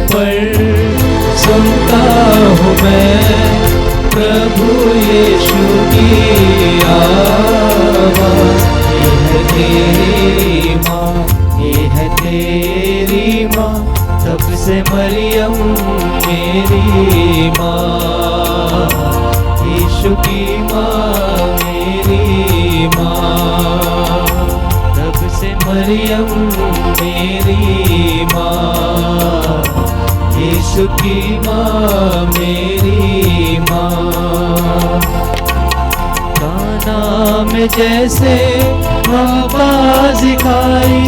पर सुनता हूँ मैं प्रभु यीशु की आवाज़। ये है तेरी माँ, ये है तेरी माँ, तब से मरियम मेरी माँ। यीशु की माँ मेरी माँ, तब से मरियम मेरी माँ। यीशु की माँ मेरी माँ। काना में जैसे ममता दिखाई,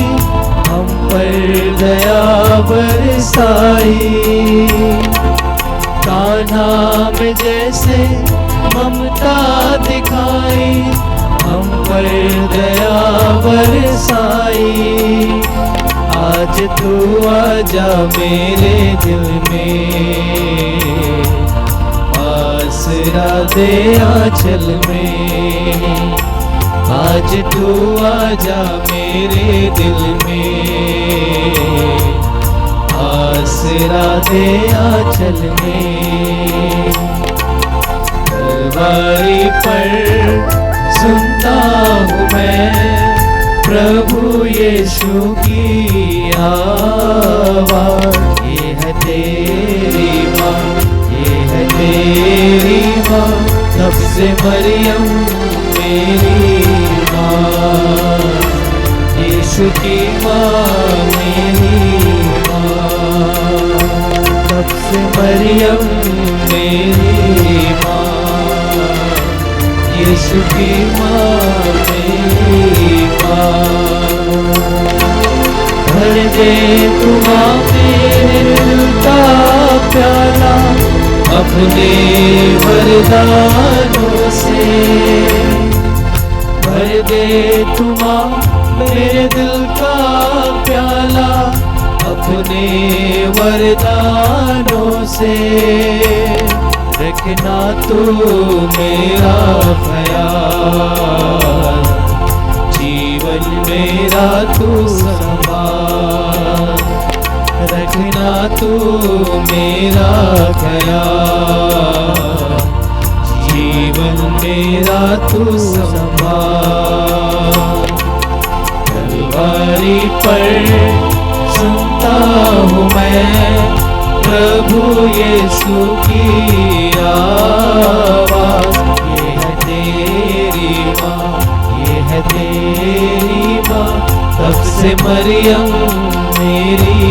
हम पर दया बरसाई। कान्हा में जैसे ममता दिखाई, हम पर दया बरसाई। आज तू आजा मेरे दिल में, आसरा दे आंचल में। आज तू आजा मेरे दिल में, आसरा दे आंचल में। कलवरी पर सुनता हूँ मैं प्रभु यीशु की आवाज़। ये है तेरी माँ, ये है तेरी माँ, तब से मरियम मेरी माँ। यीशु की माँ मेरी माँ, तब से मरियम मेरी माँ। यीशु की माँ मेरी माँ। भर दे तू माँ मेरे दिल का प्याला अपने वरदानों से। भर दे तू माँ मेरे दिल का प्याला अपने वरदानों से। रखना तू मेरा ख्याल, जीवन मेरा तू संभाल। रखना तू मेरा ख्याल, जीवन मेरा तू संभाल। कलवरी पर सुनता हूँ मैं प्रभु यीशु की आवाज़। ये है तेरी माँ, ये है तेरी माँ, तब से मरियम मेरी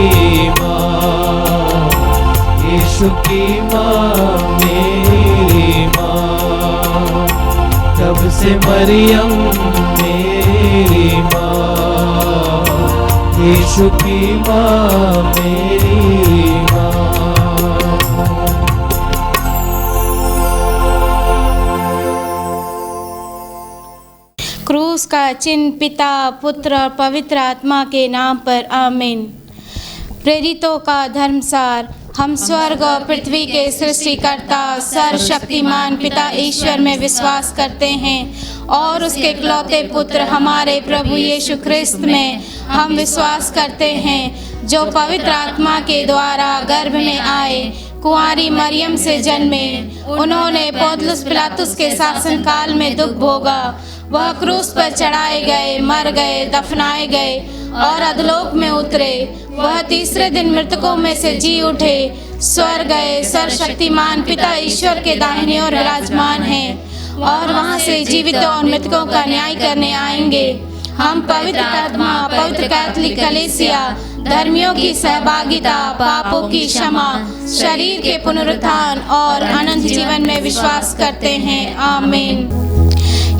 माँ। यीशु की माँ मेरी माँ, तब से मरियम मेरी माँ। यीशु की माँ मेरी माँ। क्रूस का चिन्ह पिता, पुत्र और पवित्र आत्मा के नाम पर आमीन। प्रेरितों का धर्मसार। हम स्वर्ग और पृथ्वी के सृष्टिकर्ता सर्वशक्तिमान पिता ईश्वर में विश्वास करते हैं और उसके इकलौते पुत्र हमारे प्रभु यीशु ख्रिस्त में हम विश्वास करते हैं, जो पवित्र आत्मा के द्वारा गर्भ में आए, कुंवारी मरियम से जन्मे। उन्होंने पौलुस पिलातुस के शासन काल में दुख भोगा। वह क्रूस पर चढ़ाए गए, मर गए, दफनाए गए और अधोलोक में उतरे। वह तीसरे दिन मृतकों में से जी उठे, स्वर्ग गए, सर्वशक्तिमान पिता ईश्वर के दाहिने ओर विराजमान हैं और वहां से जीवितों और मृतकों का न्याय करने आएंगे। हम पवित्र आत्मा, पवित्र कैथोलिक कलीसिया, धर्मियों की सहभागिता, पापों की क्षमा, शरीर के पुनरुत्थान और अनंत जीवन में विश्वास करते हैं। आमीन।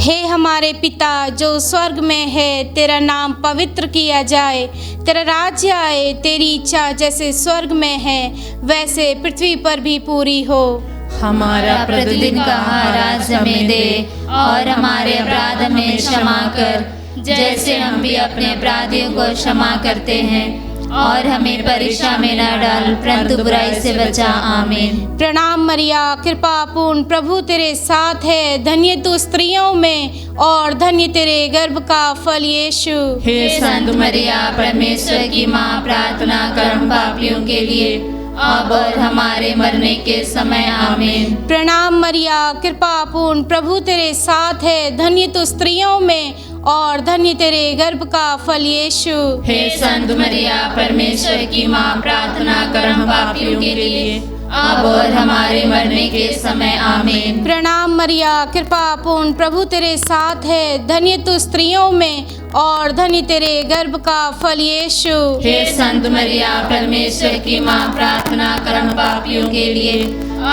हे हमारे पिता जो स्वर्ग में है, तेरा नाम पवित्र किया जाए, तेरा राज्य आए, तेरी इच्छा जैसे स्वर्ग में है वैसे पृथ्वी पर भी पूरी हो। हमारा प्रतिदिन का आहार आज हमें दे और हमारे अपराध हमें क्षमा कर, जैसे हम भी अपने अपराधियों को क्षमा करते हैं, और हमें परीक्षा में न डाल परंतु बुराई से बचा। आमीन। प्रणाम मरिया, कृपा पूर्ण, प्रभु तेरे साथ है, धन्य तू स्त्रियों में और धन्य तेरे गर्भ का फल यीशु। हे संत मरिया, परमेश्वर की माँ, प्रार्थना कर हम पापियों के लिए अब और हमारे मरने के समय आमीन। प्रणाम मरिया, कृपा पूर्ण, प्रभु तेरे साथ है, धन्य तू स्त्रियों में और धन्य तेरे गर्भ का फल यीशु। हे संत मरिया, परमेश्वर की माँ, प्रार्थना कर हम पापियों के लिए, अब और हमारे मरने के समय आमीन। प्रणाम मरिया, कृपा पूर्ण, प्रभु तेरे साथ है, धन्य तू स्त्रियों में और धन्य तेरे गर्भ का फल यीशु। हे संत मरिया, परमेश्वर की माँ, प्रार्थना कर हम पापियों के लिए,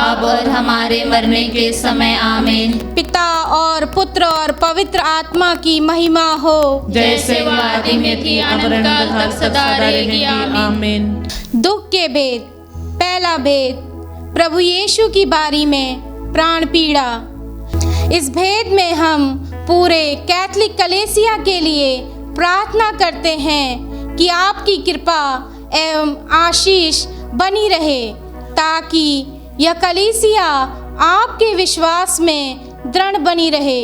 अब और हमारे मरने के समय आमीन। पिता और पुत्र और पवित्र आत्मा की महिमा हो, जैसे वो आदि में थी, अनंत काल तक सदा रहेगी आमीन। दुख के भेद। पहला भेद, प्रभु यीशु की बारी में प्राण पीड़ा। इस भेद में हम पूरे कैथोलिक कलीसिया के लिए प्रार्थना करते हैं कि आपकी कृपा एवं आशीष बनी रहे, ताकि यह कलीसिया आपके विश्वास में दृढ़ बनी रहे।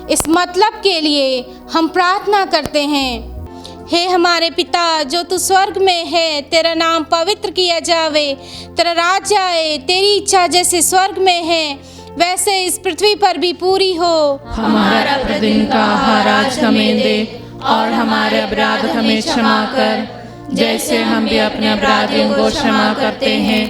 इस मतलब के लिए हम प्रार्थना करते हैं। हे हमारे पिता जो तू स्वर्ग में है, तेरा नाम पवित्र किया जावे, तेरा राज्य आए, तेरी इच्छा जैसे स्वर्ग में है वैसे इस पृथ्वी पर भी पूरी हो। हमारा प्रतिदिन का आहार आज हमें दे, और हमारे अपराध हमें क्षमा कर, जैसे हम भी अपने अपराधियों को क्षमा करते हैं,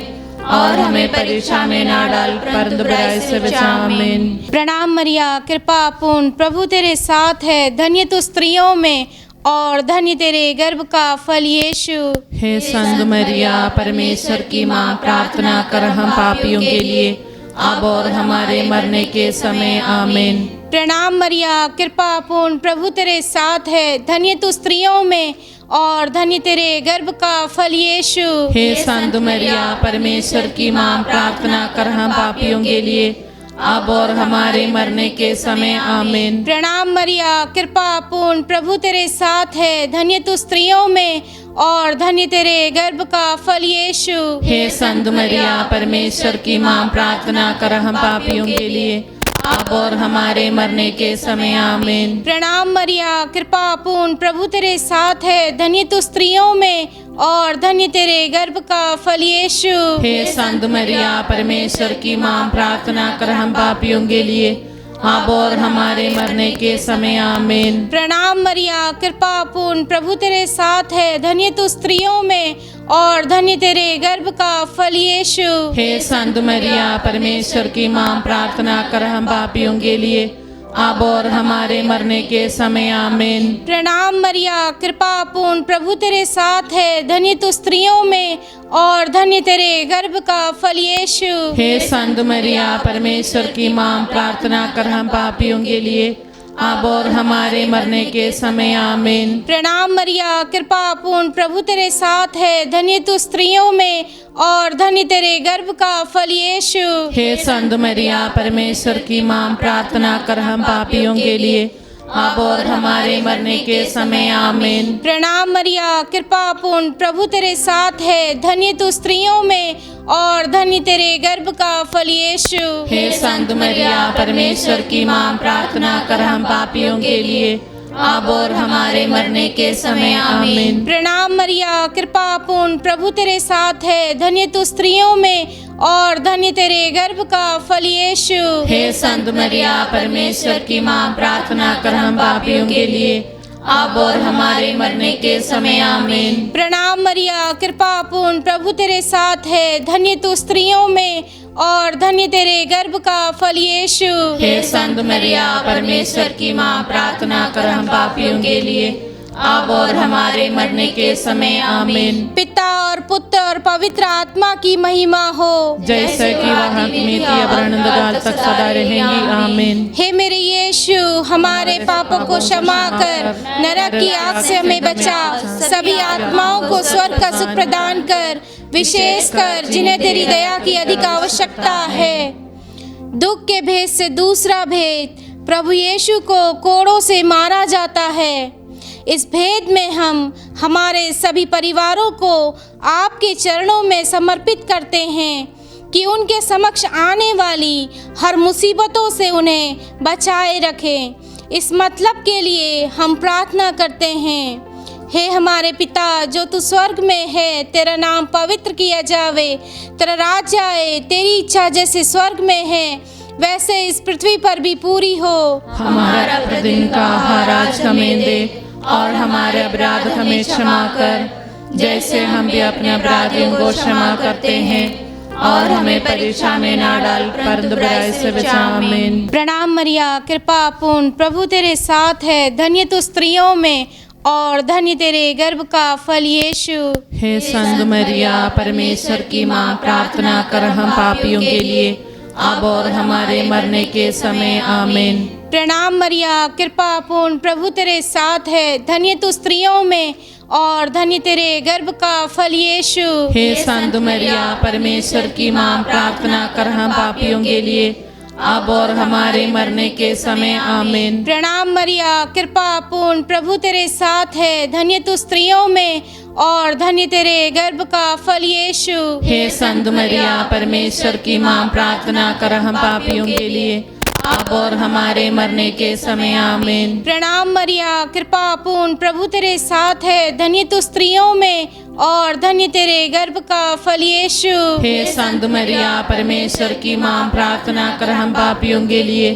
और हमें परीक्षा में ना डाल, पर बुराई से बचा। आमीन। प्रणाम मरिया, कृपा पूर्ण, प्रभु तेरे साथ है, धन्य तू स्त्रियों में और धन्य तेरे गर्भ का फल यीशु। हे संत मरिया, परमेश्वर की माँ, प्रार्थना कर हम पापियों के लिए, अब और हमारे मरने के समय आमीन। प्रणाम मरिया, कृपा पूर्ण, प्रभु तेरे साथ है, धन्य तू स्त्रियों में और धन्य तेरे गर्भ का फल यीशु। हे संत मरिया, परमेश्वर की माँ, प्रार्थना कर हम पापियों के लिए, अब और हमारे मरने के समय आमीन। प्रणाम मरिया, कृपा पूर्ण, प्रभु तेरे साथ है, धन्य तू स्त्रियों में और धन्य तेरे गर्भ का फल यीशु। हे संत मरिया, परमेश्वर की माँ, प्रार्थना कर हम पापियों के लिए, अब और हमारे मरने के समय आमीन। प्रणाम मरिया, कृपा पूर्ण, प्रभु तेरे साथ है, धन्य तू स्त्रियों में और धन्य तेरे गर्भ का फल यीशु। हे संत मरिया, परमेश्वर की माँ, प्रार्थना कर हम पापियों के लिए, अब और हमारे मरने के समय आमीन। प्रणाम मरिया, कृपा पूर्ण, प्रभु तेरे साथ है, धन्य तू स्त्रियों में और धन्य तेरे गर्भ का फल यीशु। हे संत मरिया, परमेश्वर की माँ, प्रार्थना कर हम पापियों के लिए, अब और हमारे मरने के समय आमीन। प्रणाम मरिया, कृपा पूर्ण, प्रभु तेरे साथ है, धन्य तू स्त्रियों में और धन्य तेरे गर्भ का फल यीशु। हे संत मरिया, परमेश्वर की माँ, प्रार्थना कर हम पापियों के लिए, अब और हमारे मरने के समय आमीन। प्रणाम मरिया, कृपा पूर्ण, प्रभु तेरे साथ है, धन्य तू स्त्रियों में और धन्य तेरे गर्भ का फल यीशु। हे संत मरिया, परमेश्वर की माँ, प्रार्थना कर हम पापियों के लिए, अब और हमारे मरने के समय आमीन। प्रणाम मरिया, कृपा पूर्ण, प्रभु तेरे साथ है, धन्य तू स्त्रियों में और धन्य तेरे गर्भ का फल यीशु। हे संत मरिया, परमेश्वर की माँ, प्रार्थना कर हम पापियों के लिए, अब और हमारे मरने के समय आमीन। प्रणाम मरिया, कृपा पूर्ण, प्रभु तेरे साथ है, धन्य तू स्त्रियों में और धन्य तेरे गर्भ का फल यीशु। हे संत मरिया, परमेश्वर की माँ, प्रार्थना कर हम पापियों के लिए, अब और हमारे मरने के समय आमीन। प्रणाम मरिया, कृपा पूर्ण, प्रभु तेरे साथ है, धन्य तू स्त्रियों में और धन्य तेरे गर्भ का फल यीशु। हे संत मरिया, परमेश्वर की माँ, प्रार्थना कर हम पापियों के लिए, अब और हमारे मरने के समय आमीन। पिता और पुत्र और पवित्र आत्मा की महिमा हो, जैसे कि वह में थी, अब अनंत काल तक सदा रहेंगी आमीन। हे मेरे यीशु, हमारे पापों को क्षमा कर, नरक की आग से हमें बचा, सभी आत्माओं को स्वर्ग का सुख प्रदान कर, विशेषकर जिन्हें तेरी दया की अधिक आवश्यकता है। दुख के भेद से दूसरा भेद, प्रभु यीशु को कोड़ों से मारा जाता है। इस भेद में हम हमारे सभी परिवारों को आपके चरणों में समर्पित करते हैं कि उनके समक्ष आने वाली हर मुसीबतों से उन्हें बचाए रखें। इस मतलब के लिए हम प्रार्थना करते हैं। हे हमारे पिता जो तू स्वर्ग में है, तेरा नाम पवित्र किया जावे, तेरा राज्य आए, तेरी इच्छा जैसे स्वर्ग में है वैसे इस पृथ्वी पर भी पूरी हो। हमारा प्रतिदिन का आहार आज हमें दे, और हमारे अपराध हमें क्षमा कर, जैसे हम भी अपने अपराधियों को क्षमा करते हैं, और हमें परीक्षा में ना डाल पर बुराई से बचा। आमीन। प्रणाम मरिया, कृपा पूर्ण, प्रभु तेरे साथ है, धन्य तू स्त्रियों में और धन्य तेरे गर्भ का फल यीशु। हे संत मरिया, परमेश्वर की माँ, प्रार्थना कर हम पापियों के लिए अब और हमारे मरने के समय। आमीन। प्रणाम मरिया, कृपा पूर्ण, प्रभु तेरे साथ है, धन्य तू स्त्रियों में और धन्य तेरे गर्भ का फल यीशु। हे संत मरिया, परमेश्वर की माँ, प्रार्थना कर हम पापियों के लिए अब और हमारे मरने के समय। आमीन। प्रणाम मरिया, कृपा पूर्ण, प्रभु तेरे साथ है, धन्य तू स्त्रियों में और धन्य तेरे गर्भ का फल यीशु। हे संत मरिया, परमेश्वर की माँ, प्रार्थना कर हम पापियों के लिए अब और हमारे मरने के समय। आमीन। प्रणाम मरिया, कृपा पूर्ण, प्रभु तेरे साथ है, धन्य तू स्त्रियों में और धन्य तेरे गर्भ का फल यीशु। हे संत मरिया, परमेश्वर की माँ, प्रार्थना कर हम पापियों के लिए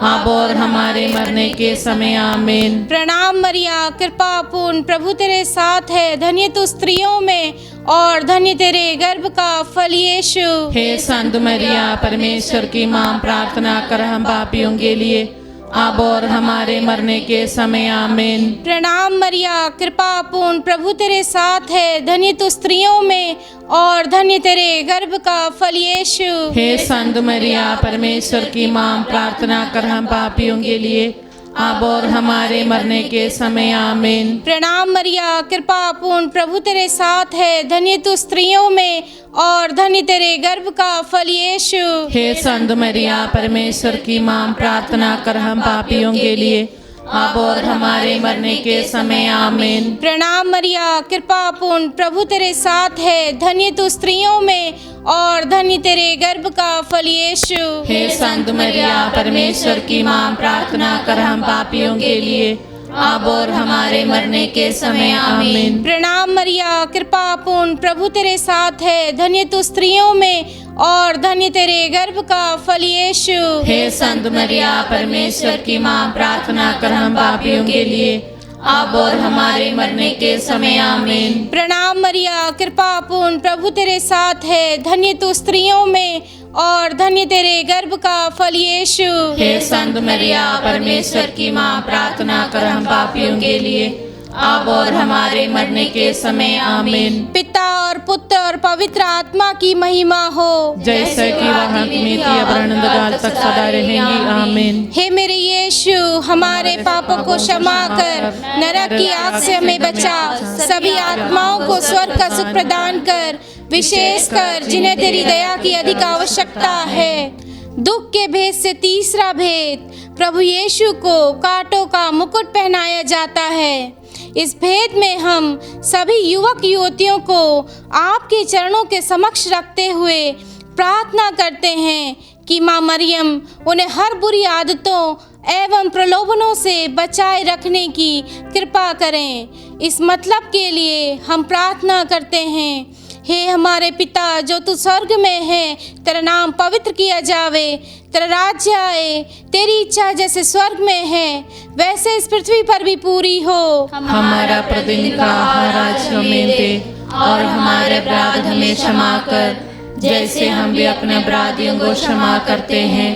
अब और हमारे मरने के समय। आमीन। प्रणाम मरिया, कृपा पूर्ण, प्रभु तेरे साथ है, धन्य तू स्त्रियों में और धन्य तेरे गर्भ का फल यीशु। हे संत मरिया, परमेश्वर की माँ, प्रार्थना कर हम पापियों के लिए अब और हमारे मरने के समय। आमीन। प्रणाम मरिया, कृपा पूर्ण, प्रभु तेरे साथ है, धन्य तू स्त्रियों में और धन्य तेरे गर्भ का फल यीशु। हे संत मरिया, परमेश्वर की माँ, प्रार्थना कर हम पापियों के लिए अब और हमारे मरने के समय। आमीन। प्रणाम मरिया, कृपा पूर्ण, प्रभु तेरे साथ है, धन्य तू स्त्रियों में और धन्य तेरे गर्भ का फल यीशु। हे संत मरिया, परमेश्वर की माँ, प्रार्थना कर हम पापियों के लिए अब और हमारे मरने के समय। आमीन। प्रणाम मरिया, कृपा पूर्ण, प्रभु तेरे साथ है, धन्य तू स्त्रियों में और धन्य तेरे गर्भ का फल यीशु। हे संत मरिया, परमेश्वर की माँ, प्रार्थना कर हम पापियों के लिए अब और हमारे मरने के समय। आमीन। प्रणाम मरिया, कृपा पूर्ण, प्रभु तेरे साथ है, धन्य तू स्त्रियों में और धन्य तेरे गर्भ का फल यीशु। हे संत मरिया, परमेश्वर की माँ, प्रार्थना कर हम पापियों के लिए अब और हमारे मरने के समय। आमीन। प्रणाम मरिया, कृपा पूर्ण, प्रभु तेरे साथ है, धन्य तू स्त्रियों में और धन्य तेरे गर्भ का फल यीशु। हे संत मरिया, परमेश्वर की माँ, प्रार्थना कर हम पापियों के लिए अब और हमारे मरने के समय। आमीन। पिता और पुत्र और पवित्र आत्मा की महिमा हो, जैसे कि वह में थी अब अनंतकाल तक सदा रहेंगी। आमीन। हे मेरे यीशु, हमारे पापों को क्षमा कर, नरक की आग से हमें बचा, सभी आत्माओं को स्वर्ग का सुख प्रदान कर, विशेषकर जिन्हें तेरी दया की अधिक आवश्यकता है। दुख के भेद से तीसरा भेद, प्रभु यीशु को कांटों का मुकुट पहनाया जाता है। इस भेद में हम सभी युवक युवतियों को आपके चरणों के समक्ष रखते हुए प्रार्थना करते हैं कि माँ मरियम उन्हें हर बुरी आदतों एवं प्रलोभनों से बचाए रखने की कृपा करें। इस मतलब के लिए हम प्रार्थना करते हैं। हे हमारे पिता जो तू स्वर्ग में है, तेरा नाम पवित्र किया जावे, तेरा राज्य आए, तेरी इच्छा जैसे स्वर्ग में है वैसे इस पृथ्वी पर भी पूरी हो। हमारा प्रतिदिन का आहार आज हमें दे, और हमारे अपराध हमें क्षमा कर, जैसे हम भी अपने अपराधियों को क्षमा करते हैं,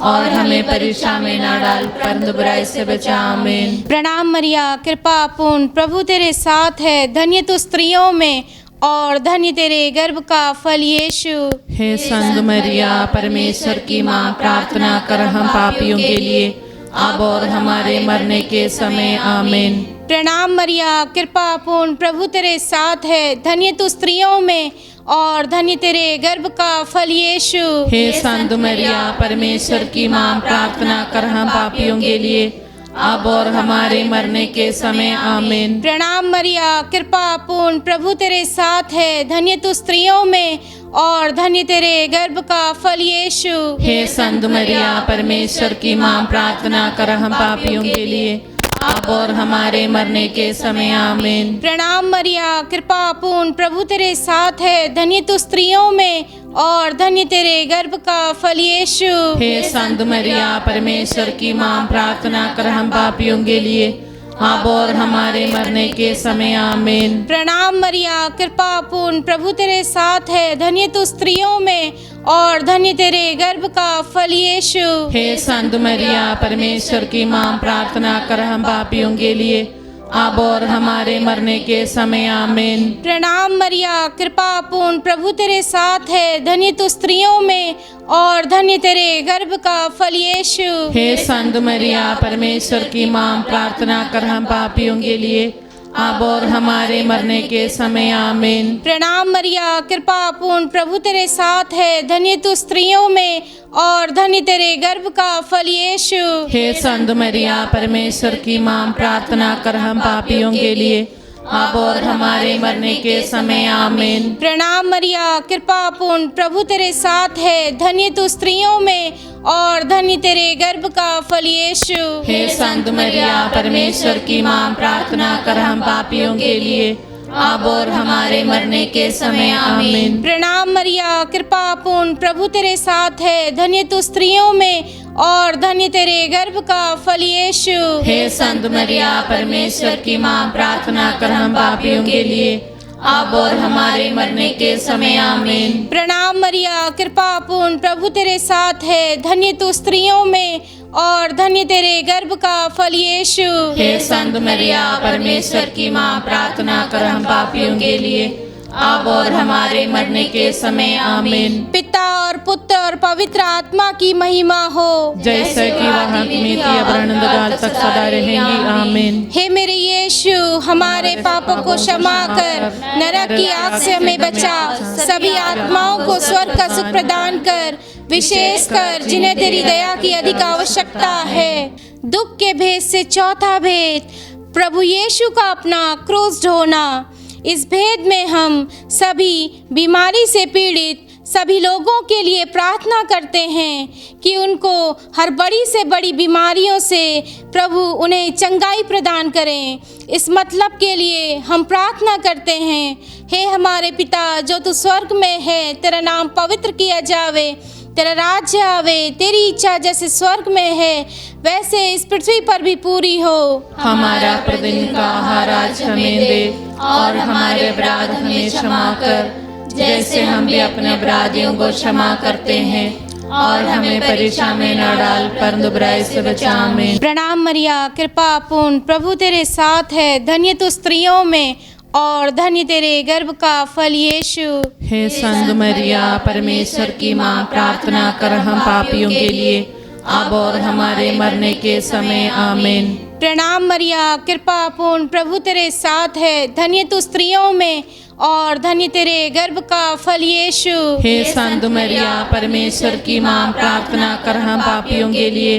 और हमें परीक्षा में न डाल पर बुराई से बचा। आमीन। प्रणाम मरिया, कृपा पूर्ण, प्रभु तेरे साथ है, धन्य तू स्त्रियों में और धन्य तेरे गर्भ का फल यीशु। हे संत मरिया, परमेश्वर की माँ, प्रार्थना कर हम पापियों के लिए अब और हमारे मरने के समय। आमीन। प्रणाम मरिया, कृपा पूर्ण, प्रभु तेरे साथ है, धन्य तू स्त्रियों में और धन्य तेरे गर्भ का फल यीशु। हे संत मरिया, परमेश्वर की माँ, प्रार्थना कर हम पापियों के लिए अब और हमारे मरने के समय। आमीन। प्रणाम मरिया, कृपा पूर्ण, प्रभु तेरे साथ है, धन्य तू स्त्रियों में और धन्य तेरे गर्भ का फल यीशु। हे संत मरिया, परमेश्वर की माँ, प्रार्थना कर हम पापियों के लिए अब और हमारे मरने के समय आमीन। प्रणाम मरिया, कृपा पूर्ण, प्रभु तेरे साथ है, धन्य तू स्त्रियों में और धन्य तेरे गर्भ का फल यीशु। हे संत मरिया, परमेश्वर की मां, प्रार्थना कर हम पापियों के लिए, अब और हमारे मरने के समय आमीन। प्रणाम मरिया, कृपा पूर्ण, प्रभु तेरे साथ है, धन्य तू स्त्रियों में और धन्य तेरे गर्भ का फल यीशु। हे संत मरिया, परमेश्वर की मां, प्रार्थना कर हम पापियों के लिए, अब और हमारे मरने के समय आमीन। प्रणाम मरिया, कृपा पूर्ण, प्रभु तेरे साथ है, धन्य तू स्त्रियों में और धन्य तेरे गर्भ का फल यीशु। हे संत मरिया, परमेश्वर की मां, प्रार्थना कर हम पापियों के लिए, अब और हमारे मरने के समय आमीन। प्रणाम मरिया, कृपा पूर्ण, प्रभु तेरे साथ है, धन्य तू स्त्रियों में और धन्य तेरे गर्भ का फल यीशु। हे संत मरिया, परमेश्वर की मां, प्रार्थना कर हम पापियों के लिए, अब और हमारे मरने के समय आमीन। प्रणाम मरिया, कृपा पूर्ण, प्रभु तेरे साथ है, धन्य तू स्त्रियों में और धन्य तेरे गर्भ का फल यीशु। हे संत मरिया, परमेश्वर की मां, प्रार्थना कर हम पापियों के लिए, अब और हमारे मरने के समय आमीन। प्रणाम मरिया, कृपा पूर्ण, प्रभु तेरे साथ है, धन्य तू स्त्रियों में और धन्य तेरे गर्भ का फल यीशु। हे संत मरिया, परमेश्वर की मां, प्रार्थना कर हम पापियों के लिए, अब और हमारे मरने के समय आमीन। प्रणाम मरिया, कृपा पूर्ण, प्रभु तेरे साथ है, धन्य तू स्त्रियों में और धन्य तेरे गर्भ का फल यीशु। हे संत मरिया, परमेश्वर की मां, प्रार्थना कर हम पापियों के लिए, अब और हमारे मरने के समय आमीन। पिता और पुत्र और पवित्र आत्मा की महिमा हो, जैसे कि वह नीति अब अनंतकाल तक सदा रहेंगी आमीन। हे मेरे यीशु, हमारे पापों को क्षमा कर, नरक की आग से हमें बचा, सभी आत्माओं को स्वर्ग का सुख प्रदान कर, विशेषकर जिन्हें तेरी दया की अधिक आवश्यकता है। दुख के भेद से चौथा भेद, प्रभु यीशु का अपना क्रूस ढोना। इस भेद में हम सभी बीमारी से पीड़ित सभी लोगों के लिए प्रार्थना करते हैं कि उनको हर बड़ी से बड़ी बीमारियों से प्रभु उन्हें चंगाई प्रदान करें। इस मतलब के लिए हम प्रार्थना करते हैं, हे हमारे पिता जो तू स्वर्ग में है, तेरा नाम पवित्र किया जावे, तेरा राज्य आवे, तेरी इच्छा जैसे स्वर्ग में है वैसे इस पृथ्वी पर भी पूरी हो। हमारा प्रतिदिन का आहार आज हमें दे और हमारे अपराध हमें क्षमा कर, जैसे हम भी अपने अपराधियों को क्षमा करते हैं, और हमें परीक्षा में न डाल परंतु बुराई से बचा। आमीन। प्रणाम मरिया, कृपा पूर्ण, प्रभु तेरे साथ है, धन्य तू स्त्रियों में और धन्य तेरे गर्भ का फल यीशु। हे संत मरिया, परमेश्वर की मां, प्रार्थना कर हम पापियों के लिए, अब और हमारे मरने के समय आमीन। प्रणाम मरिया, कृपा पूर्ण, प्रभु तेरे साथ है, धन्य तू स्त्रियों में और धन्य तेरे गर्भ का फल यीशु। हे संत मरिया, परमेश्वर की मां, प्रार्थना कर हम पापियों के लिए,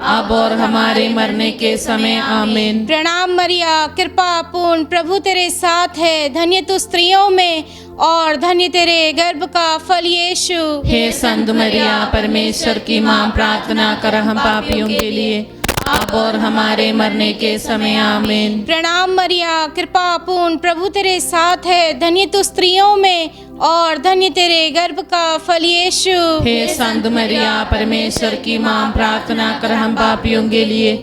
अब और हमारे मरने के समय आमीन। प्रणाम मरिया, कृपा पूर्ण, प्रभु तेरे साथ है, धन्य तू स्त्रियों में और धन्य तेरे गर्भ का फल यीशु। हे संत मरिया, परमेश्वर की मां, प्रार्थना कर हम पापियों के लिए, अब और हमारे मरने के समय आमीन। प्रणाम मरिया, कृपा पूर्ण, प्रभु तेरे साथ है, धन्य तू स्त्रियों में और धन्य तेरे गर्भ का फल यीशु। हे संत मरिया, परमेश्वर की मां, प्रार्थना कर हम पापियों के लिए,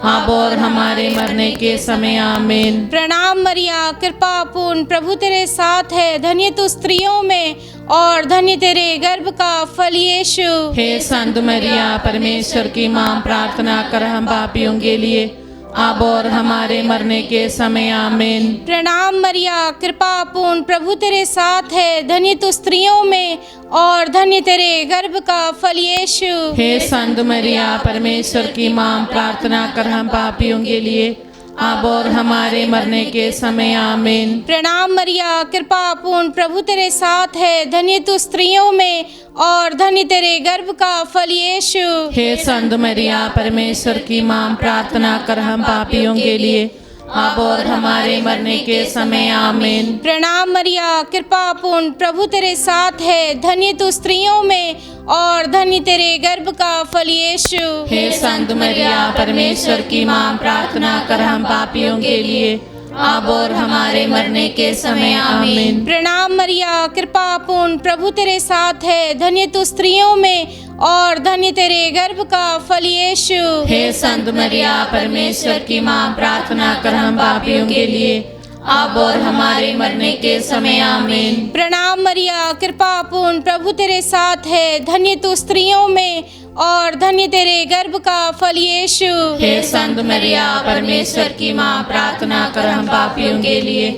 अब और हमारे मरने के समय आमीन। प्रणाम मरिया, कृपा पूर्ण, प्रभु तेरे साथ है, धन्य तू स्त्रियों में और धन्य तेरे गर्भ का फल यीशु। हे संत मरिया, परमेश्वर की मां, प्रार्थना कर हम पापियों के लिए, अब और हमारे मरने के समय आमीन। प्रणाम मरिया, कृपा पूर्ण, प्रभु तेरे साथ है, धन्य तू स्त्रियों में और धन्य तेरे गर्भ का फल यीशु। हे संत मरिया, परमेश्वर की मां, प्रार्थना कर हम पापियों के लिए, अब और हमारे मरने के समय आमीन। प्रणाम मरिया, कृपा पूर्ण, प्रभु तेरे साथ है, धन्य तू स्त्रियों में और धन्य तेरे गर्भ का फल यीशु। हे संत मरिया, परमेश्वर की मां, प्रार्थना कर हम पापियों के लिए, अब और हमारे मरने के समय आमीन। प्रणाम मरिया, कृपा पूर्ण, प्रभु तेरे साथ है, धन्य तू स्त्रियों में और धन्य तेरे गर्भ का फल यीशु। हे संत मरिया परमेश्वर की माँ, प्रार्थना कर हम पापियों के लिए, अब और हमारे मरने के समय आमीन। प्रणाम मरिया, कृपा पूर्ण, प्रभु तेरे साथ है, धन्य तू स्त्रियों में और धन्य तेरे गर्भ का फल यीशु। हे संत मरिया परमेश्वर की माँ, प्रार्थना कर हम पापियों के लिए, अब और हमारे मरने के समय आमीन। प्रणाम मरिया, कृपा पूर्ण, प्रभु तेरे साथ है, धन्य तू स्त्रियों में और धन्य तेरे गर्भ का फल यीशु। हे संत मरिया परमेश्वर की माँ, प्रार्थना कर हम पापियों के लिए,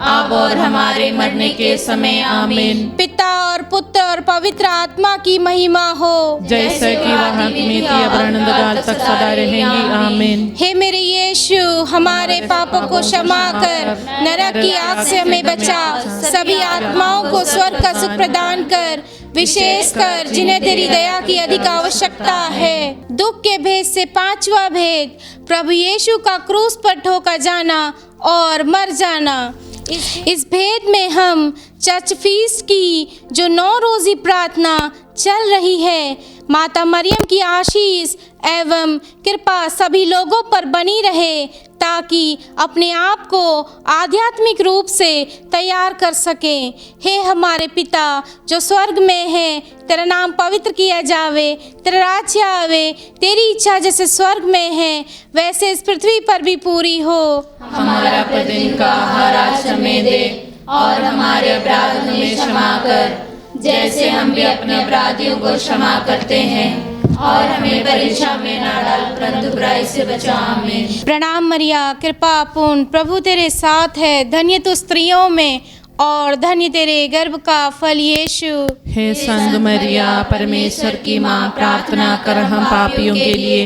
अब और हमारे मरने के समय आमीन। पिता और पुत्र और पवित्र आत्मा की महिमा हो, जैसे कि वह में थी अब अनंतकाल तक सदा रहेंगी आमीन। हे मेरे यीशु, हमारे पापों को क्षमा कर, नरक की आग से हमें बचा, सभी आत्माओं को स्वर्ग का सुख प्रदान कर, विशेषकर जिन्हें तेरी दया की अधिक आवश्यकता है। दुख के भेद से पांचवा भेद, प्रभु यीशु का क्रूस पर ठोका जाना और मर जाना। इस भेद में हम चर्च फीस की जो 9 रोजी प्रार्थना चल रही है, माता मरियम की आशीष एवं कृपा सभी लोगों पर बनी रहे, ताकि अपने आप को आध्यात्मिक रूप से तैयार कर सकें। हे हमारे पिता जो स्वर्ग में है, तेरा नाम पवित्र किया जावे, तेरा राज्य आवे, तेरी इच्छा जैसे स्वर्ग में है वैसे इस पृथ्वी पर भी पूरी हो। हमारा प्रतिदिन का आहार आज हमें दे, और हमारे अपराध हमें क्षमा कर, जैसे हम भी अपने अपराधियों को क्षमा करते हैं, और हमें परीक्षा में न डाल, परंतु बुराई से बचा हमें। प्रणाम मरिया, कृपा पूर्ण, प्रभु तेरे साथ है, धन्य तू स्त्रियों में और धन्य तेरे गर्भ का फल यीशु। हे संत मरिया परमेश्वर की माँ, प्रार्थना कर हम पापियों के लिए,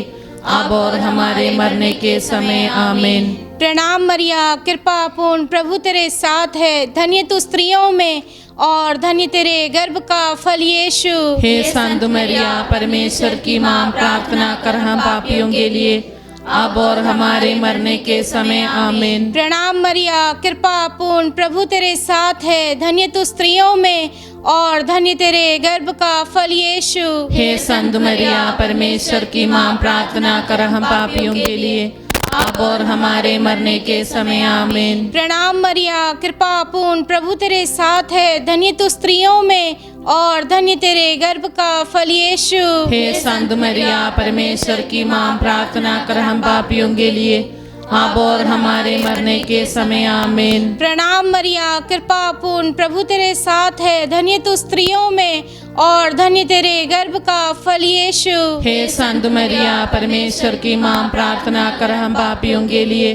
अब और हमारे मरने के समय आमीन। प्रणाम मरिया, कृपा पूर्ण, प्रभु तेरे साथ है, धन्य तू स्त्रियों में और धन्य तेरे गर्भ का फल यीशु। हे संत मरिया परमेश्वर की माँ, प्रार्थना कर हम पापियों के लिए, अब और हमारे मरने के समय आमीन। प्रणाम मरिया, कृपा पूर्ण, प्रभु तेरे साथ है, धन्य तू स्त्रियों में और धन्य तेरे गर्भ का फल यीशु। हे संत मरिया परमेश्वर की माँ, प्रार्थना कर हम पापियों के लिए, अब और हमारे मरने के समय आमीन। प्रणाम मरिया, कृपा पूर्ण, प्रभु तेरे साथ है, धन्य तू स्त्रियों में और धन्य तेरे गर्भ का फल यीशु। हे संत मरिया परमेश्वर की माँ, प्रार्थना कर हम पापियों के लिए, अब और हमारे मरने के समय आमीन। प्रणाम मरिया, कृपा पूर्ण, प्रभु तेरे साथ है, धन्य तू स्त्रियों में और धन्य तेरे गर्भ का फल यीशु। हे संत मरिया परमेश्वर की माँ, प्रार्थना कर हम पापियों के लिए,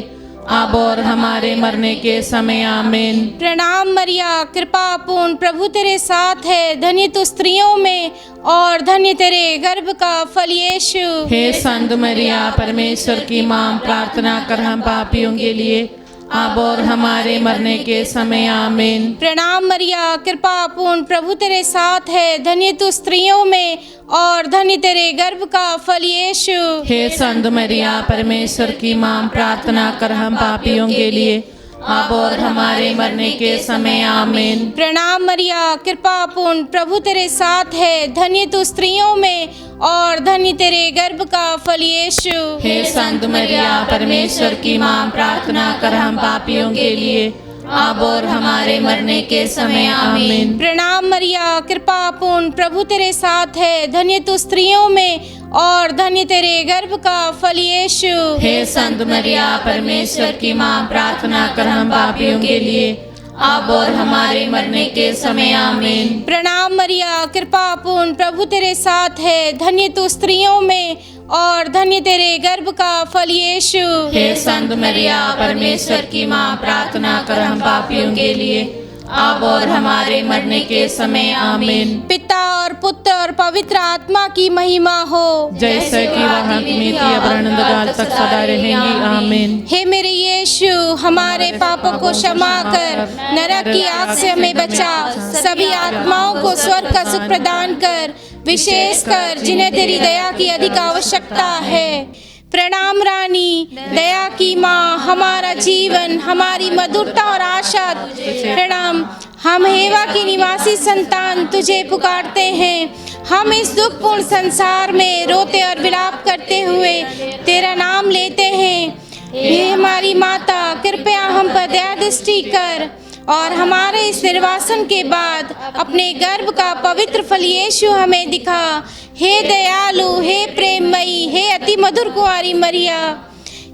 अब और हमारे मरने के समय आमीन। प्रणाम मरिया, कृपा पूर्ण, प्रभु तेरे साथ है, धन्य तू स्त्रियों में और धन्य तेरे गर्भ का फल यीशु। हे संत मरिया परमेश्वर की माँ, प्रार्थना कर हम पापियों के लिए, अब और हमारे मरने के समय आमीन। प्रणाम मरिया, कृपा पूर्ण, प्रभु तेरे साथ है, धन्य तू स्त्रियों में और धन्य तेरे गर्भ का फल यीशु। हे संत मरिया परमेश्वर की माँ, प्रार्थना कर हम पापियों के लिए, अब और हमारे मरने के समय आमीन। प्रणाम मरिया, कृपा पूर्ण, प्रभु तेरे साथ है, धन्य तू स्त्रियों में और धन्य तेरे गर्भ का फल यीशु। हे संत मरिया परमेश्वर की माँ, प्रार्थना कर हम पापियों के लिए, अब और हमारे मरने के समय आमीन। प्रणाम मरिया, कृपा पूर्ण, प्रभु तेरे साथ है, धन्य तू स्त्रियों में और धन्य तेरे गर्भ का फल यीशु। हे संत मरिया परमेश्वर की माँ, प्रार्थना कर हम पापियों के लिए, अब और हमारे मरने के समय आमीन। प्रणाम मरिया, कृपा पूर्ण, प्रभु तेरे साथ है, धन्य तू स्त्रियों में और धन्य तेरे गर्भ का फल यीशु। हे संत मरिया परमेश्वर की माँ, प्रार्थना कर हम पापियों के लिए, अब और हमारे मरने के समय आमीन। पिता और पुत्र और पवित्र आत्मा की महिमा हो, जैसे कि वह में थी अब अनंतकाल तक सदा रहेंगी आमीन। हे मेरे यीशु, हमारे पापों को क्षमा कर, नरक की आग से हमें बचा, सभी आत्माओं को स्वर्ग का सुख प्रदान कर, विशेषकर जिन्हें तेरी दया की अधिक आवश्यकता है। प्रणाम रानी, दया की माँ, हमारा जीवन, हमारी मधुरता और आशा। प्रणाम, हम हेवा की निवासी संतान तुझे पुकारते हैं। हम इस दुखपूर्ण संसार में रोते और विलाप करते हुए तेरा नाम लेते हैं। हे हमारी माता, कृपया हम पर दया दृष्टि कर और हमारे इस निर्वासन के बाद अपने गर्भ का पवित्र फल यीशु हमें दिखा। हे दयालु, हे प्रेममयी, हे अति मधुर कुंवारी मरिया,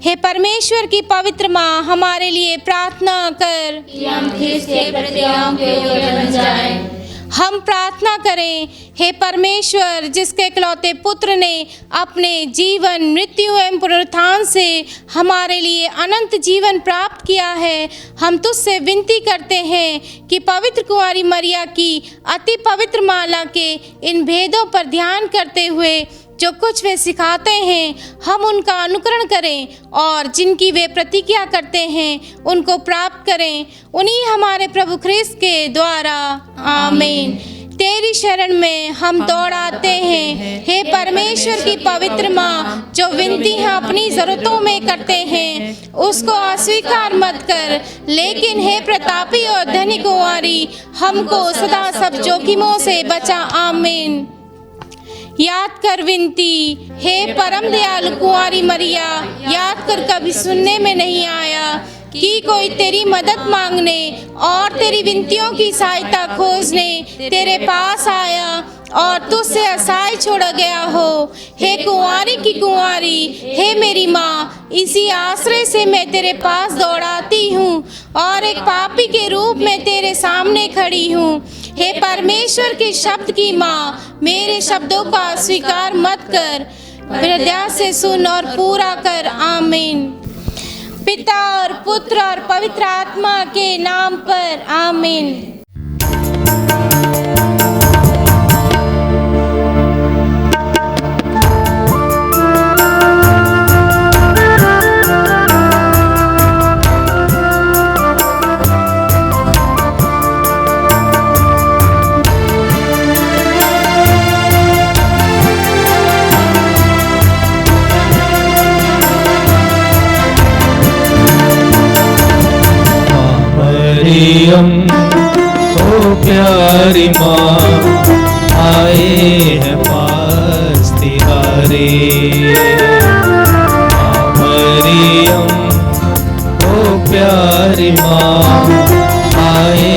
हे परमेश्वर की पवित्र माँ, हमारे लिए प्रार्थना कर कि हम ख्रिस्त के प्रतिज्ञाओं के योग्य बन जाएं। हम प्रार्थना करें। हे परमेश्वर, जिसके इकलौते पुत्र ने अपने जीवन, मृत्यु एवं पुनरुत्थान से हमारे लिए अनंत जीवन प्राप्त किया है, हम तुझसे विनती करते हैं कि पवित्र कुंवारी मरिया की अति पवित्र माला के इन भेदों पर ध्यान करते हुए जो कुछ वे सिखाते हैं, हम उनका अनुकरण करें और जिनकी वे प्रतिज्ञा करते हैं उनको प्राप्त करें, उन्हीं हमारे प्रभु ख्रिस्त के द्वारा। आमीन। तेरी शरण में हम दौड़ाते हैं। हे परमेश्वर की पवित्र माँ, जो विनती हम अपनी ज़रूरतों में करते हैं उसको अस्वीकार मत कर, लेकिन हे प्रतापी और धनी कुंवारी, हमको सदा सब जोखिमों से बचा। आमीन। याद कर विनती। हे परम दयालु कुंवारी मरिया, याद कर कभी सुनने में नहीं आया कि कोई तेरी मदद मांगने और तेरी विनतियों की सहायता खोजने तेरे पास आया और तुझसे असहाय छोड़ा गया हो। हे कुंवारी की कुंवारी, हे मेरी माँ, इसी आश्रय से मैं तेरे पास दौड़ाती हूँ और एक पापी के रूप में तेरे सामने खड़ी हूँ। हे परमेश्वर के शब्द की माँ, मेरे शब्दों का स्वीकार मत कर, हृदय से सुन और पूरा कर। आमीन। पिता और पुत्र और पवित्र आत्मा के नाम पर। आमीन। ओ प्यारी माँ, आए हैं पास तिहारे। मरियम ओ प्यारी माँ, आए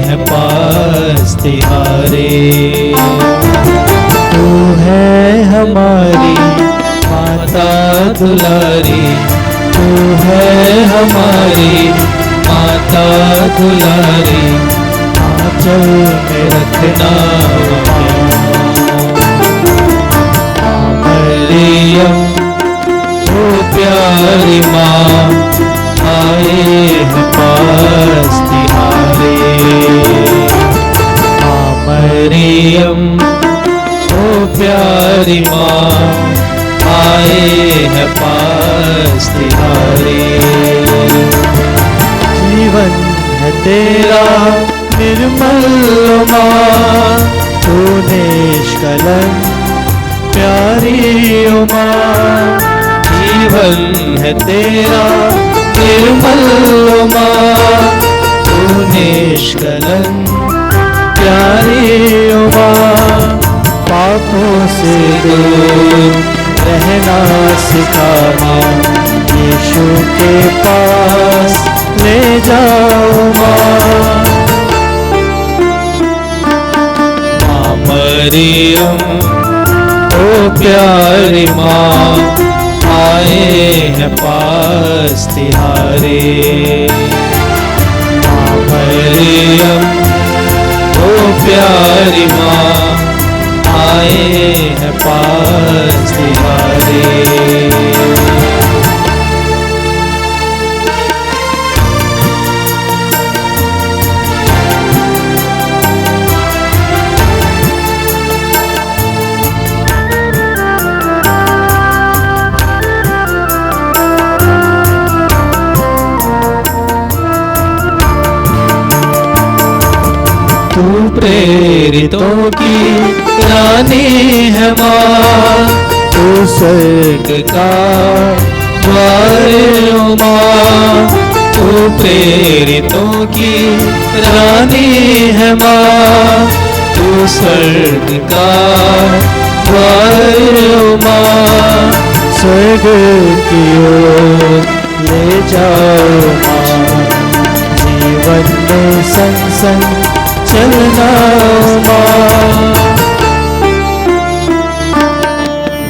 हैं पास तिहारे। तू है हमारी माता दुलारी, तू है हमारी माता दुलारी, आंचल में रखना मरियम ओ प्यारी माँ, आए हैं पास तिहारे। मरियम ओ प्यारी माँ, आए हैं पास तिहारे। जीवन है तेरा निर्मल माँ, तू निष्कलंक प्यारी माँ। जीवन है तेरा निर्मल माँ, तू निष्कलंक प्यारी माँ। पापों से दूर रहना सिखाना, यीशु के पास ले जाओ माँ। मरियम ओ प्यारी माँ, आए हैं पास तिहारे। मरियम ओ प्यारी माँ, आए हैं पास तिहारे। तू प्रेरितों की रानी है माँ, तू स्वर्ग का द्वार है माँ। तू प्रेरितों की रानी है माँ, तू स्वर्ग का द्वार माँ, स्वर्ग की ओर ले जाओ माँ, जीवन में संग संग चलना माँ।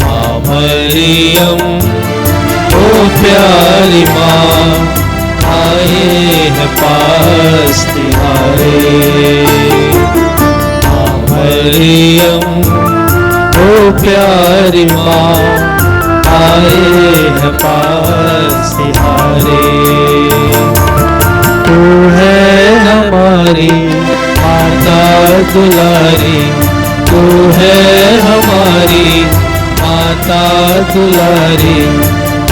माँ मरियम ओ प्यारी माँ, आए हैं पास तुम्हारे। माँ मरियम ओ प्यारी माँ, आए हैं पास तुम्हारे। तू है हमारी माता दुलारी, तू है हमारी माता दुलारी,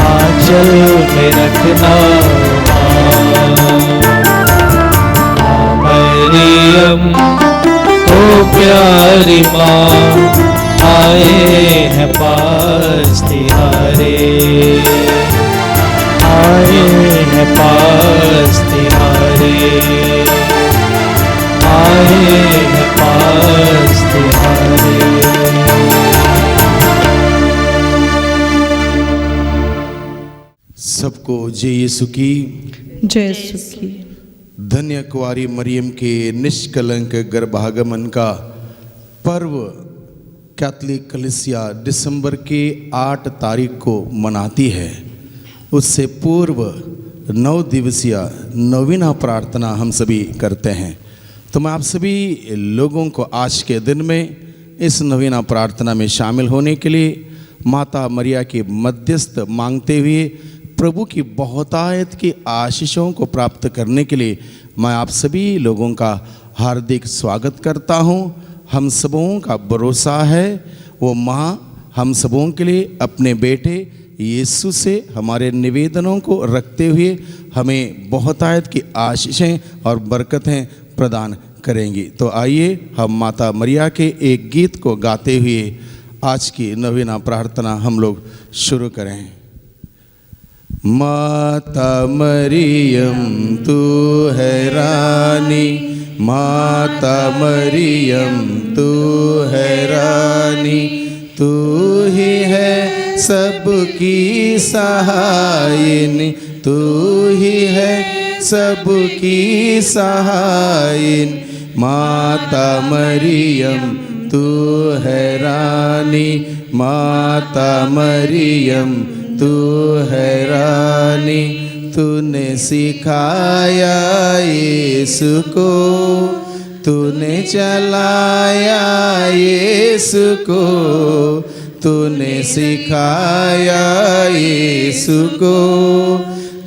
आंचल में रखना माँ मरियम ओ प्यारी माँ, आए हैं पास तुम्हारे, आए हैं पास तुम्हारे, आए हैं पास तुम्हारे। सबको जय यीशु की जय यीशु की। धन्य कुंवारी मरियम के निष्कलंक गर्भागमन का पर्व कैथोलिक कलीसिया दिसंबर के 8 तारीख को मनाती है। उससे पूर्व 9 दिवसीय नवीना प्रार्थना हम सभी करते हैं। तो मैं आप सभी लोगों को आज के दिन में इस नवीना प्रार्थना में शामिल होने के लिए माता मरिया की मध्यस्थ मांगते हुए प्रभु की बहुतायत की आशीषों को प्राप्त करने के लिए मैं आप सभी लोगों का हार्दिक स्वागत करता हूं। हम सबों का भरोसा है वो माँ हम सबों के लिए अपने बेटे यीशु से हमारे निवेदनों को रखते हुए हमें बहुतायत की आशीषें और बरकतें प्रदान करेंगी। तो आइए हम माता मरिया के एक गीत को गाते हुए आज की नवीना प्रार्थना हम लोग शुरू करें। माता मरियम तू है रानी, माता मरियम तू है रानी, तू ही है सबकी सहायिनी, तू ही है सबकी सहायिनी। माता मरियम तू है रानी, माता मरियम तू है रानी, तूने सिखाया यीशु को, तूने चलाया यीशु को, तूने सिखाया यीशु को,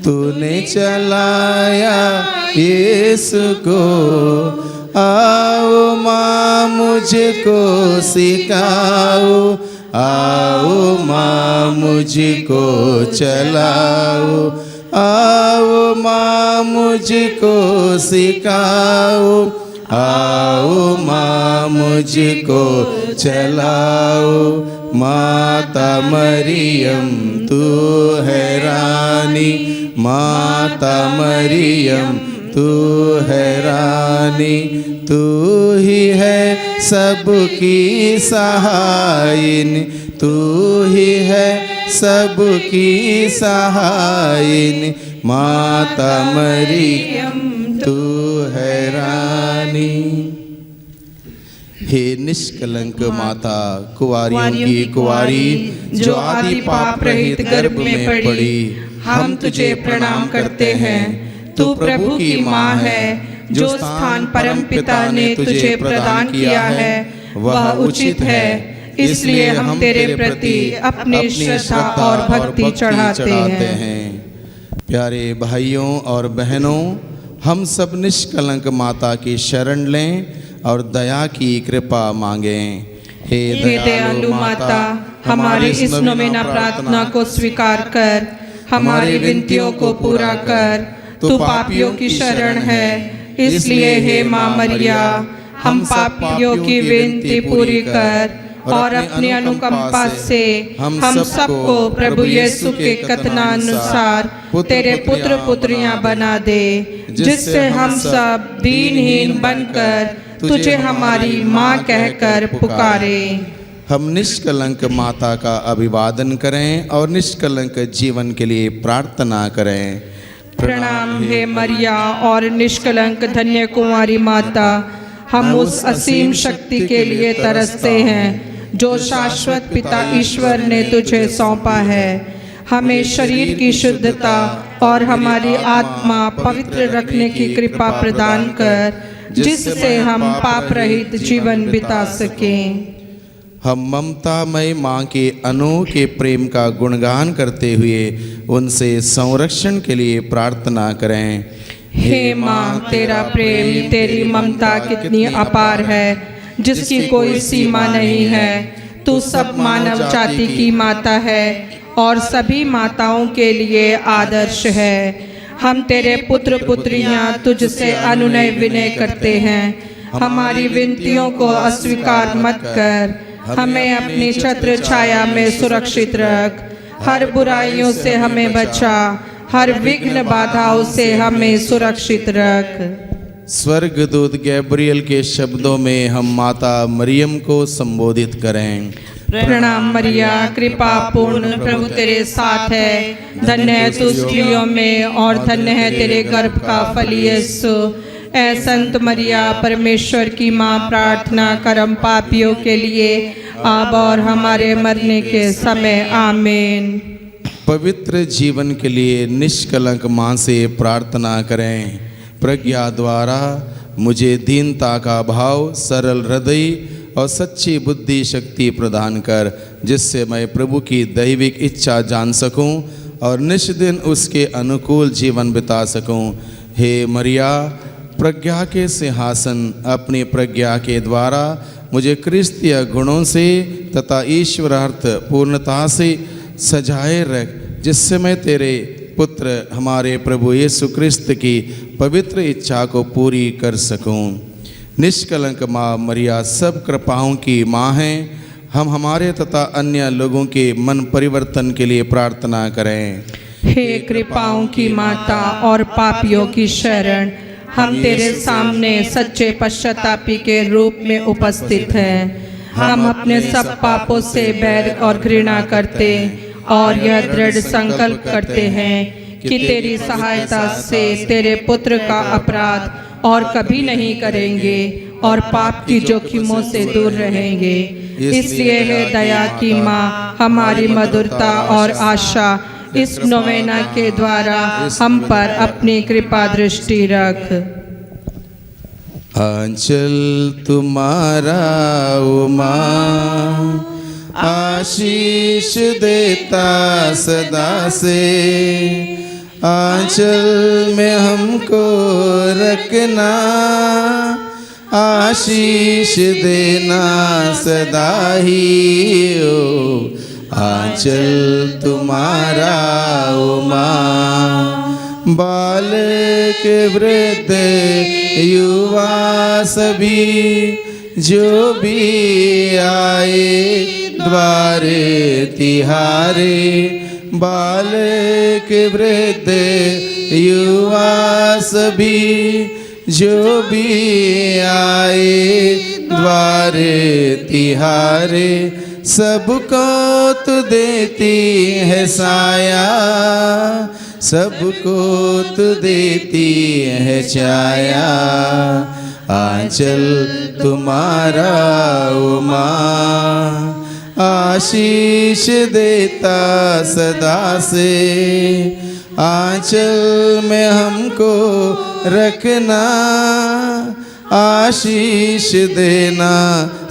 तूने चलाया यीशु को। आओ माँ मुझको सिखाओ, आओ माँ मुझको चलाओ, आओ माँ मुझको सिखाओ, आओ माँ मुझको चलाओ। माता मरियम तू है रानी, माता मरियम तू है रानी, तू ही है सबकी सहायिनी, तू ही है सबकी सहायिनी। माता मरियम तू है रानी। हे निष्कलंक माता कुंवारियों की कुंवारी, जो आदि पाप रहित गर्भ में पड़ी, हम तुझे प्रणाम करते हैं। तू प्रभु की माँ है, जो स्थान परम पिता ने तुझे प्रदान किया है वह उचित है, इसलिए हम तेरे प्रति अपनी श्रद्धा और भक्ति चढ़ाते हैं। प्यारे भाइयों और बहनों, हम सब निष्कलंक माता की शरण लें और दया की कृपा मांगें। हे दयालु माता, हमारी इस नवीना प्रार्थना को स्वीकार कर, हमारी विनतियों को पूरा कर। तू पापियों की शरण है, इसलिए हे माँ मरिया, हम पापियों की विनती पूरी कर और अपनी अनुकंपा से हम सबको प्रभु यीशु के कथनानुसार तेरे पुत्र पुत्रियां बना दे, जिससे हम सब दीनहीन बनकर तुझे हमारी माँ कहकर पुकारे। हम निष्कलंक माता का अभिवादन करें और निष्कलंक जीवन के लिए प्रार्थना करें। प्रणाम हे मरिया और निष्कलंक धन्य कुंवारी माता, हम उस असीम शक्ति के लिए तरसते हैं जो शाश्वत पिता ईश्वर ने तुझे सौंपा है। हमें शरीर की शुद्धता और हमारी आत्मा पवित्र रखने की कृपा प्रदान कर, जिससे हम पाप रहित जीवन बिता सकें। हम ममतामय माँ के अनोखे प्रेम का गुणगान करते हुए उनसे संरक्षण के लिए प्रार्थना करें। हे माँ, तेरा प्रेम, तेरी ममता कितनी अपार है, जिसकी कोई सीमा नहीं है। तू सब मानव जाति की माता है और सभी माताओं के लिए आदर्श है। हम तेरे पुत्र पुत्रियां तुझसे अनुनय विनय करते हैं। हमारी विनतियों को अस्वीकार मत कर, हमें अपनी छत्र छाया में सुरक्षित रख। हर बुराइयों से हमें बचा, हर विघ्न बाधाओं से हमें सुरक्षित रख। स्वर्गदूत गैब्रियल के शब्दों में हम माता मरियम को संबोधित करें। प्रणाम मरिया, कृपा पूर्ण प्रभु तेरे साथ है। धन्य है तू स्त्रियों में और धन्य है तेरे गर्भ का फल यीशु। ऐ संत मरिया, परमेश्वर की माँ, प्रार्थना कर हम पापियों के लिए अब और हमारे मरने के समय। आमीन। पवित्र जीवन के लिए निष्कलंक माँ से प्रार्थना करें। प्रज्ञा द्वारा मुझे दीनता का भाव, सरल हृदय और सच्ची बुद्धि शक्ति प्रदान कर, जिससे मैं प्रभु की दैविक इच्छा जान सकूं और निष्दिन उसके अनुकूल जीवन बिता सकूं। हे मरिया, प्रज्ञा के सिंहासन अपनी प्रज्ञा के द्वारा मुझे क्रिस्तीय गुणों से तथा ईश्वरार्थ पूर्णता से सजाए रख, जिससे मैं तेरे पुत्र हमारे प्रभु यीशु क्रिस्त की पवित्र इच्छा को पूरी कर सकूं। निष्कलंक माँ मरिया सब कृपाओं की माँ है। हम हमारे तथा अन्य लोगों के मन परिवर्तन के लिए प्रार्थना करें। हे कृपाओं की माता और पापियों की शरण, हम तेरे सामने सच्चे पश्चातापी के रूप में उपस्थित हैं। हम अपने सब पापों से बैर और घृणा करते और यह दृढ़ संकल्प करते हैं कि तेरी सहायता से तेरे पुत्र का अपराध और कभी नहीं करेंगे और पाप की जोखिमों से दूर रहेंगे। इसलिए हे दया की माँ, हमारी मधुरता और आशा इस नोवेना के द्वारा हम पर अपनी कृपा दृष्टि रख। आंचल तुम्हारा ओ माँ, आशीष देता सदा से। आंचल में हमको रखना, आशीष देना सदा ही ओ। आंचल तुम्हारा ओ माँ, बालक वृद्ध युवा सभी जो भी आए द्वार तिहारे। बालक वृद्ध युवा सभी जो भी आए द्वार तिहारे। सबको तो देती है साया, सबको तो देती है छाया। आंचल तुम्हारा ओ माँ, आशीष देता सदा से। आंचल में हमको रखना, आशीष देना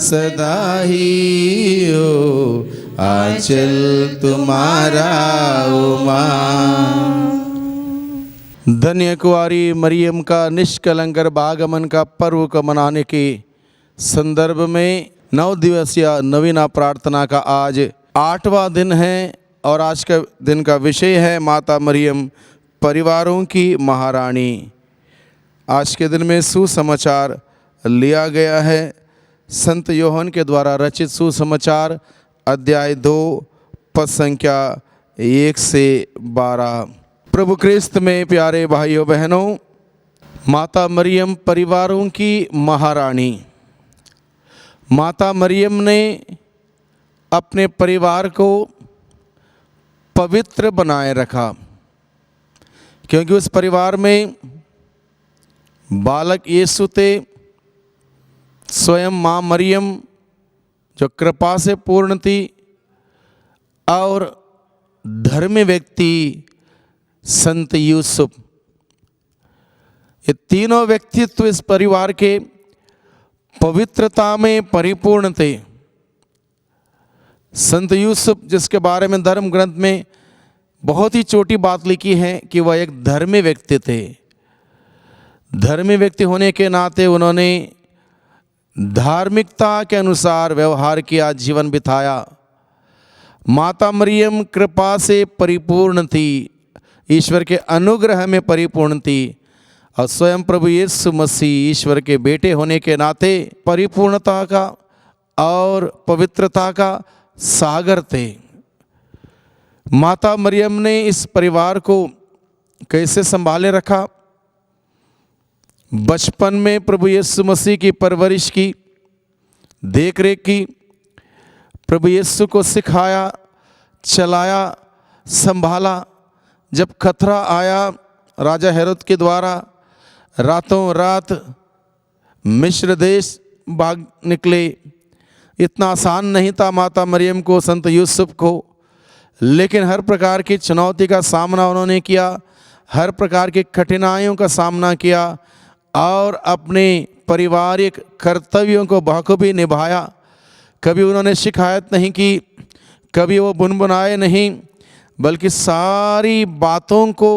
सदा ही ओ। आंचल तुम्हारा ओ माँ। धन्य कुंवारी मरियम का निष्कलंक आगमन का पर्व को मनाने के संदर्भ में 9 दिवसीय नवीना प्रार्थना का आज 8वां दिन है और आज का दिन का विषय है माता मरियम परिवारों की महारानी। आज के दिन में सुसमाचार लिया गया है संत योहन के द्वारा रचित सुसमाचार अध्याय 2 पद संख्या 1 से 12। प्रभु क्रिस्त में प्यारे भाइयों बहनों, माता मरियम परिवारों की महारानी। माता मरियम ने अपने परिवार को पवित्र बनाए रखा, क्योंकि उस परिवार में बालक यीशु थे। स्वयं माँ मरियम जो कृपा से पूर्ण थी और धर्मी व्यक्ति संत यूसुफ, ये तीनों व्यक्तित्व इस परिवार के पवित्रता में परिपूर्ण थे। संत यूसुफ, जिसके बारे में धर्म ग्रंथ में बहुत ही छोटी बात लिखी है कि वह एक धर्मी व्यक्ति थे। धर्मी व्यक्ति होने के नाते उन्होंने धार्मिकता के अनुसार व्यवहार किया, जीवन बिताया। माता मरियम कृपा से परिपूर्ण थी, ईश्वर के अनुग्रह में परिपूर्ण थी, और स्वयं प्रभु यीशु मसीह ईश्वर के बेटे होने के नाते परिपूर्णता का और पवित्रता का सागर थे। माता मरियम ने इस परिवार को कैसे संभाले रखा? बचपन में प्रभु यीशु मसीह की परवरिश की, देखरेख की, प्रभु यीशु को सिखाया, चलाया, संभाला। जब खतरा आया राजा हेरोद के द्वारा, रातों रात मिस्र देश भाग निकले। इतना आसान नहीं था माता मरियम को, संत यूसुफ को, लेकिन हर प्रकार की चुनौती का सामना उन्होंने किया, हर प्रकार की कठिनाइयों का सामना किया और अपने पारिवारिक कर्तव्यों को बखूबी निभाया। कभी उन्होंने शिकायत नहीं की, कभी वो बुनबुनाए नहीं, बल्कि सारी बातों को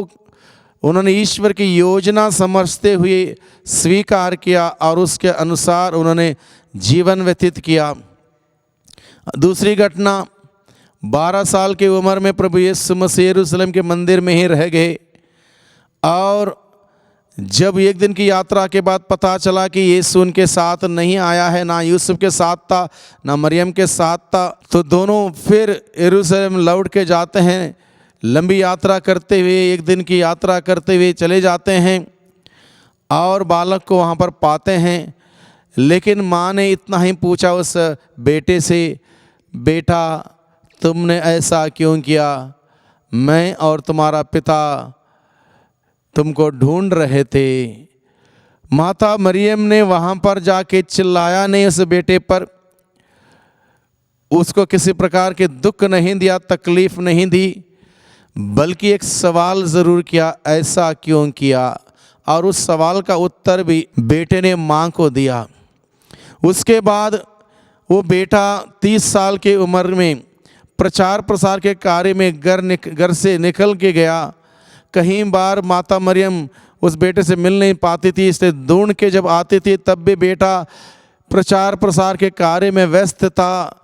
उन्होंने ईश्वर की योजना समझते हुए स्वीकार किया और उसके अनुसार उन्होंने जीवन व्यतीत किया। दूसरी घटना, 12 साल की उम्र में प्रभु यीशु मसीह यरूशलेम के मंदिर में ही रह गए, और जब एक दिन की यात्रा के बाद पता चला कि यीशु उनके साथ नहीं आया है, ना यूसुफ के साथ था, ना मरियम के साथ था, तो दोनों फिर यरूशलेम लौट के जाते हैं। लंबी यात्रा करते हुए, एक दिन की यात्रा करते हुए चले जाते हैं और बालक को वहाँ पर पाते हैं। लेकिन माँ ने इतना ही पूछा उस बेटे से, बेटा तुमने ऐसा क्यों किया? मैं और तुम्हारा पिता तुमको ढूंढ रहे थे। माता मरियम ने वहाँ पर जाके चिल्लाया नहीं उस बेटे पर, उसको किसी प्रकार के दुख नहीं दिया, तकलीफ नहीं दी, बल्कि एक सवाल ज़रूर किया, ऐसा क्यों किया? और उस सवाल का उत्तर भी बेटे ने माँ को दिया। उसके बाद वो बेटा 30 साल की उम्र में प्रचार प्रसार के कार्य में घर से निकल के गया। कहीं बार माता मरियम उस बेटे से मिल नहीं पाती थी, इसलिए ढूंढ के जब आती थी तब भी बेटा प्रचार प्रसार के कार्य में व्यस्त था।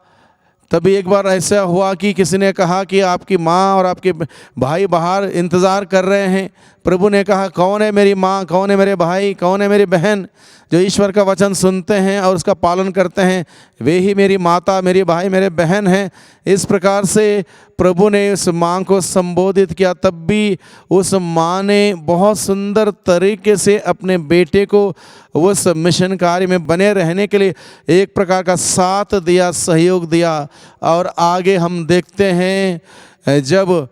तभी एक बार ऐसा हुआ कि किसी ने कहा कि आपकी माँ और आपके भाई बाहर इंतज़ार कर रहे हैं। प्रभु ने कहा, कौन है मेरी माँ, कौन है मेरे भाई, कौन है मेरी बहन? जो ईश्वर का वचन सुनते हैं और उसका पालन करते हैं, वे ही मेरी माता, मेरी भाई, मेरे बहन हैं। इस प्रकार से प्रभु ने उस माँ को संबोधित किया। तब भी उस माँ ने बहुत सुंदर तरीके से अपने बेटे को उस मिशन कार्य में बने रहने के लिए एक प्रकार का साथ दिया, सहयोग दिया। और आगे हम देखते हैं जब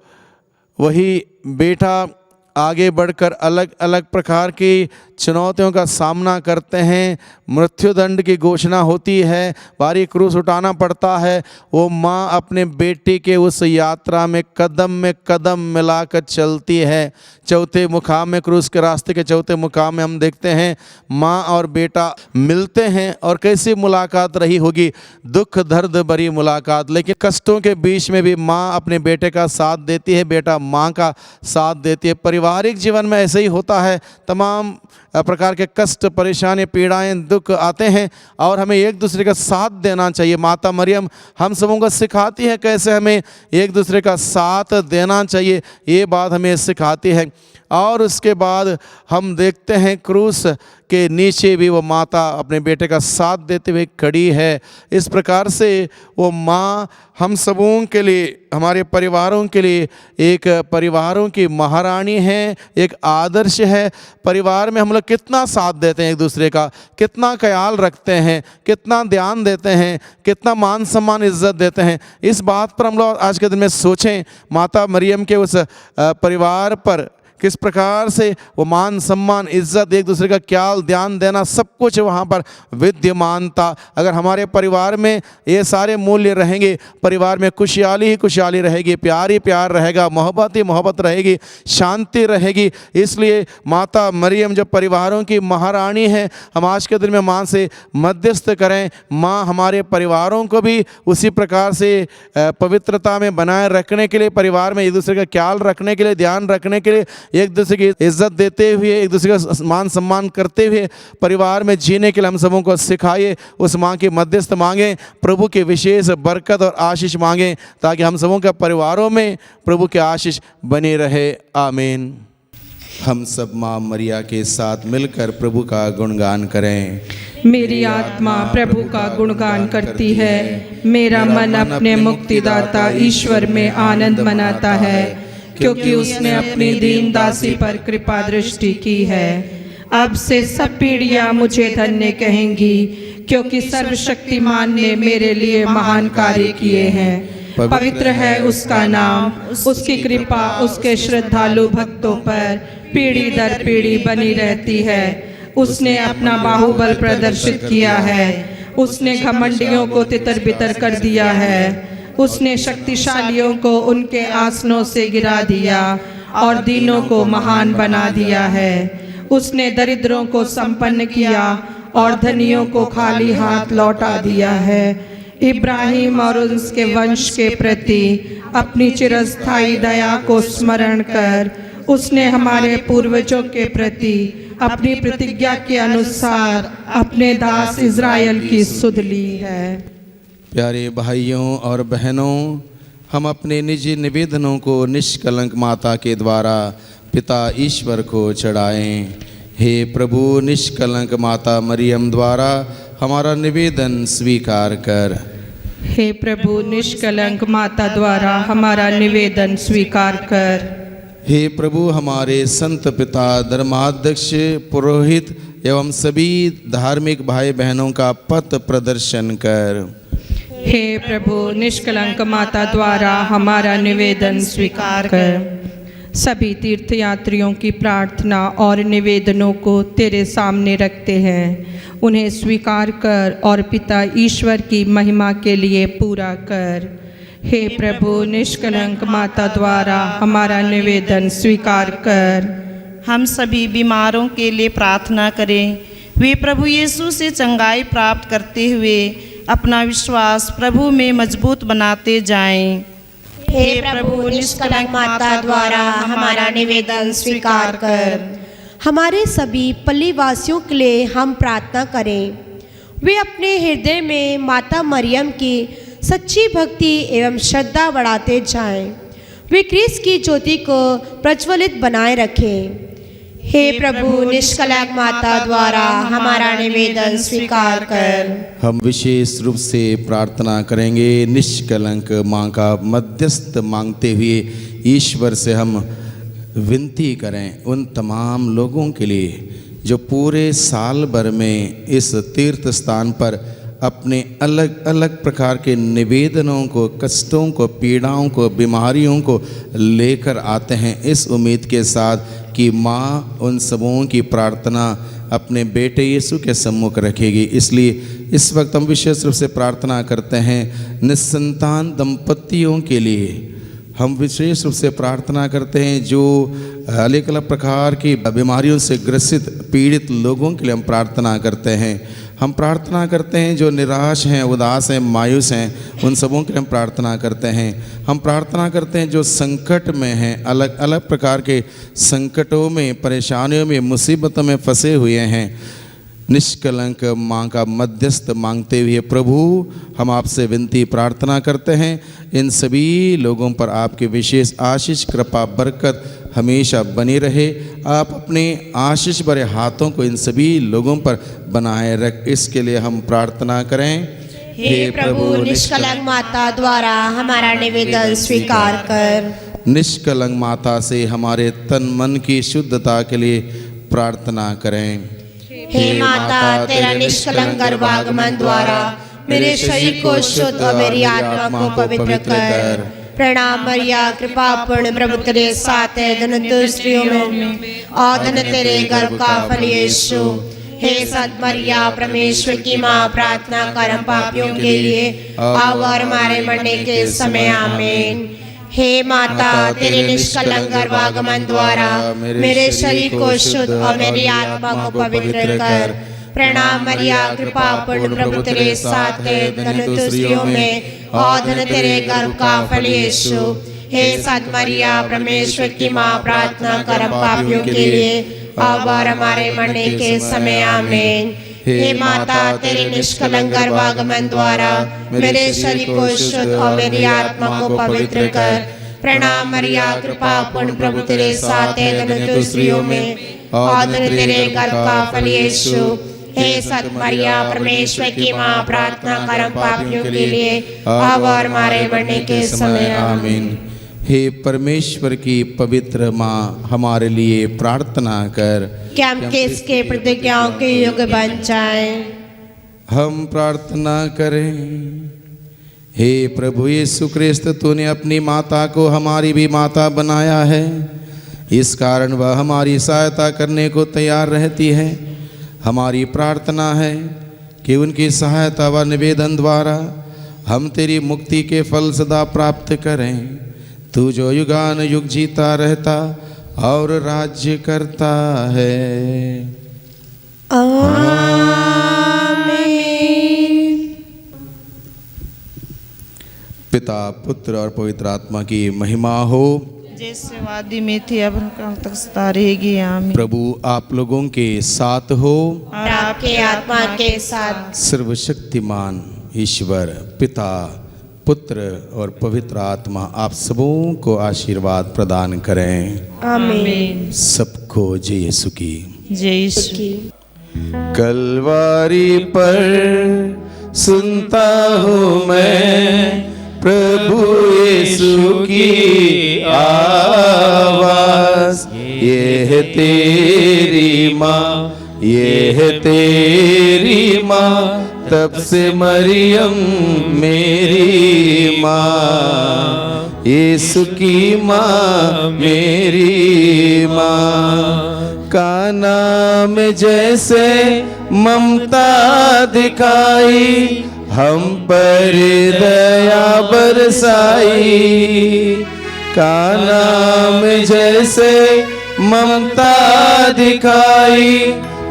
वही बेटा आगे बढ़कर अलग अलग प्रकार की चुनौतियों का सामना करते हैं, मृत्युदंड की घोषणा होती है, भारी क्रूस उठाना पड़ता है। वो माँ अपने बेटे के उस यात्रा में कदम मिलाकर चलती है। चौथे मुकाम में, क्रूस के रास्ते के चौथे मुकाम में हम देखते हैं माँ और बेटा मिलते हैं, और कैसी मुलाकात रही होगी, दुख दर्द भरी मुलाकात। लेकिन कष्टों के बीच में भी माँ अपने बेटे का साथ देती है, बेटा माँ का साथ देती है। पारिवारिक जीवन में ऐसे ही होता है, तमाम प्रकार के कष्ट, परेशानी, पीड़ाएं, दुख आते हैं और हमें एक दूसरे का साथ देना चाहिए। माता मरियम हम सबों को सिखाती है कैसे हमें एक दूसरे का साथ देना चाहिए, ये बात हमें सिखाती है। और उसके बाद हम देखते हैं क्रूस के नीचे भी वो माता अपने बेटे का साथ देते हुए खड़ी है। इस प्रकार से वो माँ हम सबों के लिए, हमारे परिवारों के लिए एक परिवारों की महारानी है, एक आदर्श है। परिवार में हम लोग कितना साथ देते हैं एक दूसरे का, कितना ख्याल रखते हैं, कितना ध्यान देते हैं, कितना मान सम्मान इज्जत देते हैं। इस बात पर हम लोग आज के दिन में सोचें, माता मरियम के उस परिवार पर किस प्रकार से वो मान सम्मान इज्जत, एक दूसरे का ख्याल ध्यान देना, सब कुछ वहाँ पर विद्यमान था। अगर हमारे परिवार में ये सारे मूल्य रहेंगे, परिवार में खुशहाली ही खुशहाली रहेगी, प्यार ही प्यार रहेगा, मोहब्बत ही मोहब्बत रहेगी, शांति रहेगी। इसलिए माता मरियम जो परिवारों की महारानी है, हम आज के दिन में माँ से मध्यस्थ करें। माँ हमारे परिवारों को भी उसी प्रकार से पवित्रता में बनाए रखने के लिए, परिवार में एक दूसरे का ख्याल रखने के लिए, ध्यान रखने के लिए, एक दूसरे की इज्जत देते हुए, एक दूसरे का मान सम्मान करते हुए परिवार में जीने के लिए हम सबों को सिखाइए। उस माँ की मध्यस्थ मांगें, प्रभु की विशेष बरकत और आशीष मांगें, ताकि हम सबों के परिवारों में प्रभु की आशीष बनी रहे। आमीन। हम सब माँ मरिया के साथ मिलकर प्रभु का गुणगान करें। मेरी आत्मा प्रभु का गुणगान करती है, मेरा मन अपने मुक्तिदाता ईश्वर में आनंद मनाता है, क्योंकि उसने अपनी दीन दासी पर कृपा दृष्टि की है। अब से सब पीढ़ियां मुझे धन्य कहेंगी, क्योंकि सर्वशक्तिमान ने मेरे लिए महान कार्य किए हैं। पवित्र है उसका नाम, उसकी कृपा उसके श्रद्धालु भक्तों पर पीढ़ी दर पीढ़ी बनी रहती है। उसने अपना बाहुबल प्रदर्शित किया है, उसने घमंडियों को तितर बितर कर दिया है। उसने शक्तिशालियों को उनके आसनों से गिरा दिया और दीनों को महान बना दिया है। उसने दरिद्रों को संपन्न किया और धनियों को खाली हाथ लौटा दिया है। इब्राहिम और उसके वंश के प्रति अपनी चिरस्थायी दया को स्मरण कर उसने हमारे पूर्वजों के प्रति अपनी प्रतिज्ञा के अनुसार अपने दास इज़राइल की सुध ली है। प्यारे भाइयों और बहनों, हम अपने निजी निवेदनों को निष्कलंक माता के द्वारा पिता ईश्वर को चढ़ाएं। हे प्रभु, निष्कलंक माता मरियम द्वारा हमारा निवेदन स्वीकार कर। हे प्रभु, निष्कलंक माता द्वारा हमारा निवेदन स्वीकार कर। हे प्रभु, हमारे संत पिता, धर्माध्यक्ष, पुरोहित एवं सभी धार्मिक भाई बहनों का पथ प्रदर्शन कर। हे प्रभु, निष्कलंक माता द्वारा हमारा निवेदन स्वीकार कर। सभी तीर्थयात्रियों की प्रार्थना और निवेदनों को तेरे सामने रखते हैं, उन्हें स्वीकार कर और पिता ईश्वर की महिमा के लिए पूरा कर। हे प्रभु, निष्कलंक माता द्वारा हमारा निवेदन स्वीकार कर। हम सभी बीमारों के लिए प्रार्थना करें, वे प्रभु यीशु से चंगाई प्राप्त करते हुए अपना विश्वास प्रभु में मजबूत बनाते जाएं। हे प्रभु, निष्कलंक माता द्वारा हमारा निवेदन स्वीकार कर। हमारे सभी पल्लीवासियों के लिए हम प्रार्थना करें, वे अपने हृदय में माता मरियम की सच्ची भक्ति एवं श्रद्धा बढ़ाते जाएं, वे क्रिस्त की ज्योति को प्रज्वलित बनाए रखें। हे प्रभु, निष्कलंक माता द्वारा हमारा निवेदन स्वीकार कर। हम विशेष रूप से प्रार्थना करेंगे, निष्कलंक माँ का मध्यस्थ मांगते हुए ईश्वर से हम विनती करें उन तमाम लोगों के लिए जो पूरे साल भर में इस तीर्थ स्थान पर अपने अलग अलग प्रकार के निवेदनों को, कष्टों को, पीड़ाओं को, बीमारियों को लेकर आते हैं, इस उम्मीद के साथ कि माँ उन सबों की प्रार्थना अपने बेटे यीशु के सम्मुख रखेगी। इसलिए इस वक्त हम विशेष रूप से प्रार्थना करते हैं निसंतान दंपतियों के लिए। हम विशेष रूप से प्रार्थना करते हैं जो अलग अलग प्रकार की बीमारियों से ग्रसित पीड़ित लोगों के लिए हम प्रार्थना करते हैं। हम प्रार्थना करते हैं जो निराश हैं, उदास हैं, मायूस हैं, उन सबों के लिए हम प्रार्थना करते हैं। हम प्रार्थना करते हैं जो संकट में हैं, अलग अलग प्रकार के संकटों में, परेशानियों में, मुसीबतों में फंसे हुए हैं। निष्कलंक माँ का मध्यस्थ मांगते हुए प्रभु हम आपसे विनती प्रार्थना करते हैं, इन सभी लोगों पर आपकी विशेष आशीष, कृपा, बरकत हमेशा बनी रहे। आप अपने आशीष भरे हाथों को इन सभी लोगों पर बनाए रख, इसके लिए हम प्रार्थना करें। हे प्रभु, निष्कलंक माता द्वारा हमारा निवेदन स्वीकार कर। निष्कलंक माता से हमारे तन मन की शुद्धता के लिए प्रार्थना करें। हे माता, तेरा निष्कलंक गर्भागमन द्वारा मेरे शरीर को शुद्ध और मेरी आत्मा को पवित्र कर। प्रणाम मरिया, कृपा पूर्ण, प्रभु तेरे साथ है, धन्य तू स्त्रियों में और धन्य तेरे गर्भ का फल यीशु। हे सत मरिया, परमेश्वर की माँ, प्रार्थना कर हम पापियों के लिए अब और हमारे मरने के समय, आमीन। हे माता, तेरे निष्कलंक गर्भागमन द्वारा मेरे शरीर को शुद्ध और मेरी आत्मा को पवित्र कर। प्रणाम मरिया, कृपा पूर्ण, प्रभु तेरे साथ है, धन्य तू स्त्रियों में और धन्य तेरे गर्भ का फल यीशु। हे सत मरिया, परमेश्वर की माँ, प्रार्थना कर हम पापियों के लिए अब और हमारे मरने के समय, आमीन। हे माता, तेरे निष्कलंक गर्भागमन द्वारा मेरे शरीर को शुद्ध और मेरी आत्मा को पवित्र कर। प्रणाम मरिया, कृपा पूर्ण, प्रभु तेरे साथ है, धन्य तू स्त्रियों में और धन्य तेरे गर्भ का फल यीशु। हे सत मरिया, परमेश्वर की माँ, प्रार्थना कर हम पापियों के लिए अब और हमारे मरने के समय, आमीन। हे परमेश्वर की पवित्र माँ, हमारे लिए प्रार्थना कर कि हम किसके प्रतिज्ञाओं के योग्य बन जाएं। हम प्रार्थना करें। हे प्रभु यीशु क्रिस्त, तूने अपनी माता को हमारी भी माता बनाया है, इस कारण वह हमारी सहायता करने को तैयार रहती है। हमारी प्रार्थना है कि उनकी सहायता व निवेदन द्वारा हम तेरी मुक्ति के फल सदा प्राप्त करें। तू जो युगान युग जीता रहता और राज्य करता है। आमीन। पिता, पुत्र और पवित्र आत्मा की महिमा हो, जैसे वादी में थी अब काल तक सदा रहेगी, आमीन। प्रभु आप लोगों के साथ हो और आपके आत्मा के साथ। सर्वशक्तिमान ईश्वर पिता, पुत्र और पवित्र आत्मा आप सबों को आशीर्वाद प्रदान करें। आमीन। सबको जय यीशु की। जय यीशु। कलवारी पर सुनता हूँ मैं प्रभु यीशु की आवाज़, ये है तेरी माँ, ये है तेरी माँ, तब से मरियम मेरी माँ, यीशु की माँ मेरी माँ। काना में जैसे ममता दिखाई, हम पर दया बरसाई। काना में जैसे ममता दिखाई,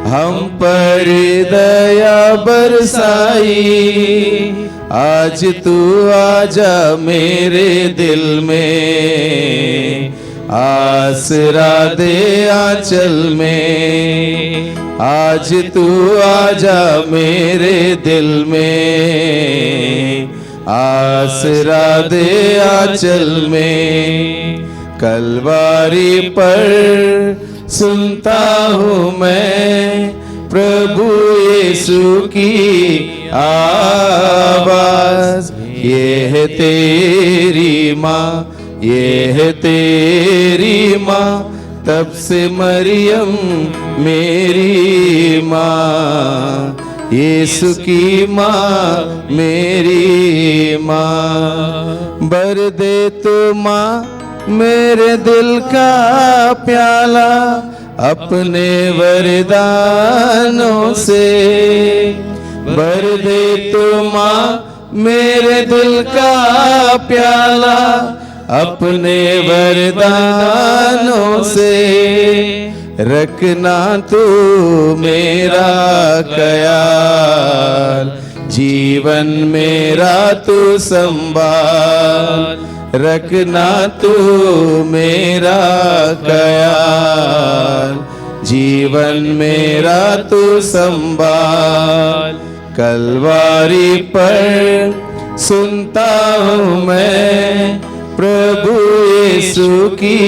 हम पर दया बरसाई। आज तू आजा मेरे दिल में, आसरा दे आंचल में। आज तू आजा मेरे दिल में, आसरा दे आंचल में। कलवारी पर सुनता हूँ मैं प्रभु यीशु की आवाज़, ये है तेरी माँ, ये है तेरी माँ, तब से मरियम मेरी माँ, यीशु की माँ मेरी माँ। भर दे तो माँ मेरे दिल का प्याला अपने वरदानों से। भर दे तो माँ मेरे दिल का प्याला अपने वरदानों से। रखना तू मेरा ख्याल, जीवन मेरा तू संभाल। रखना तू मेरा ख्याल, जीवन मेरा तू संभाल। कलवारी पर सुनता हूँ मैं प्रभु यीशु की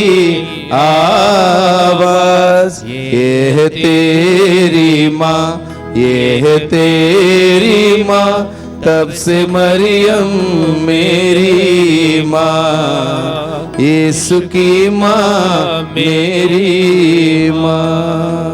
आवाज, ये है तेरी माँ, ये है तेरी माँ, तब से मरियम मेरी माँ, यीशु की माँ मेरी माँ।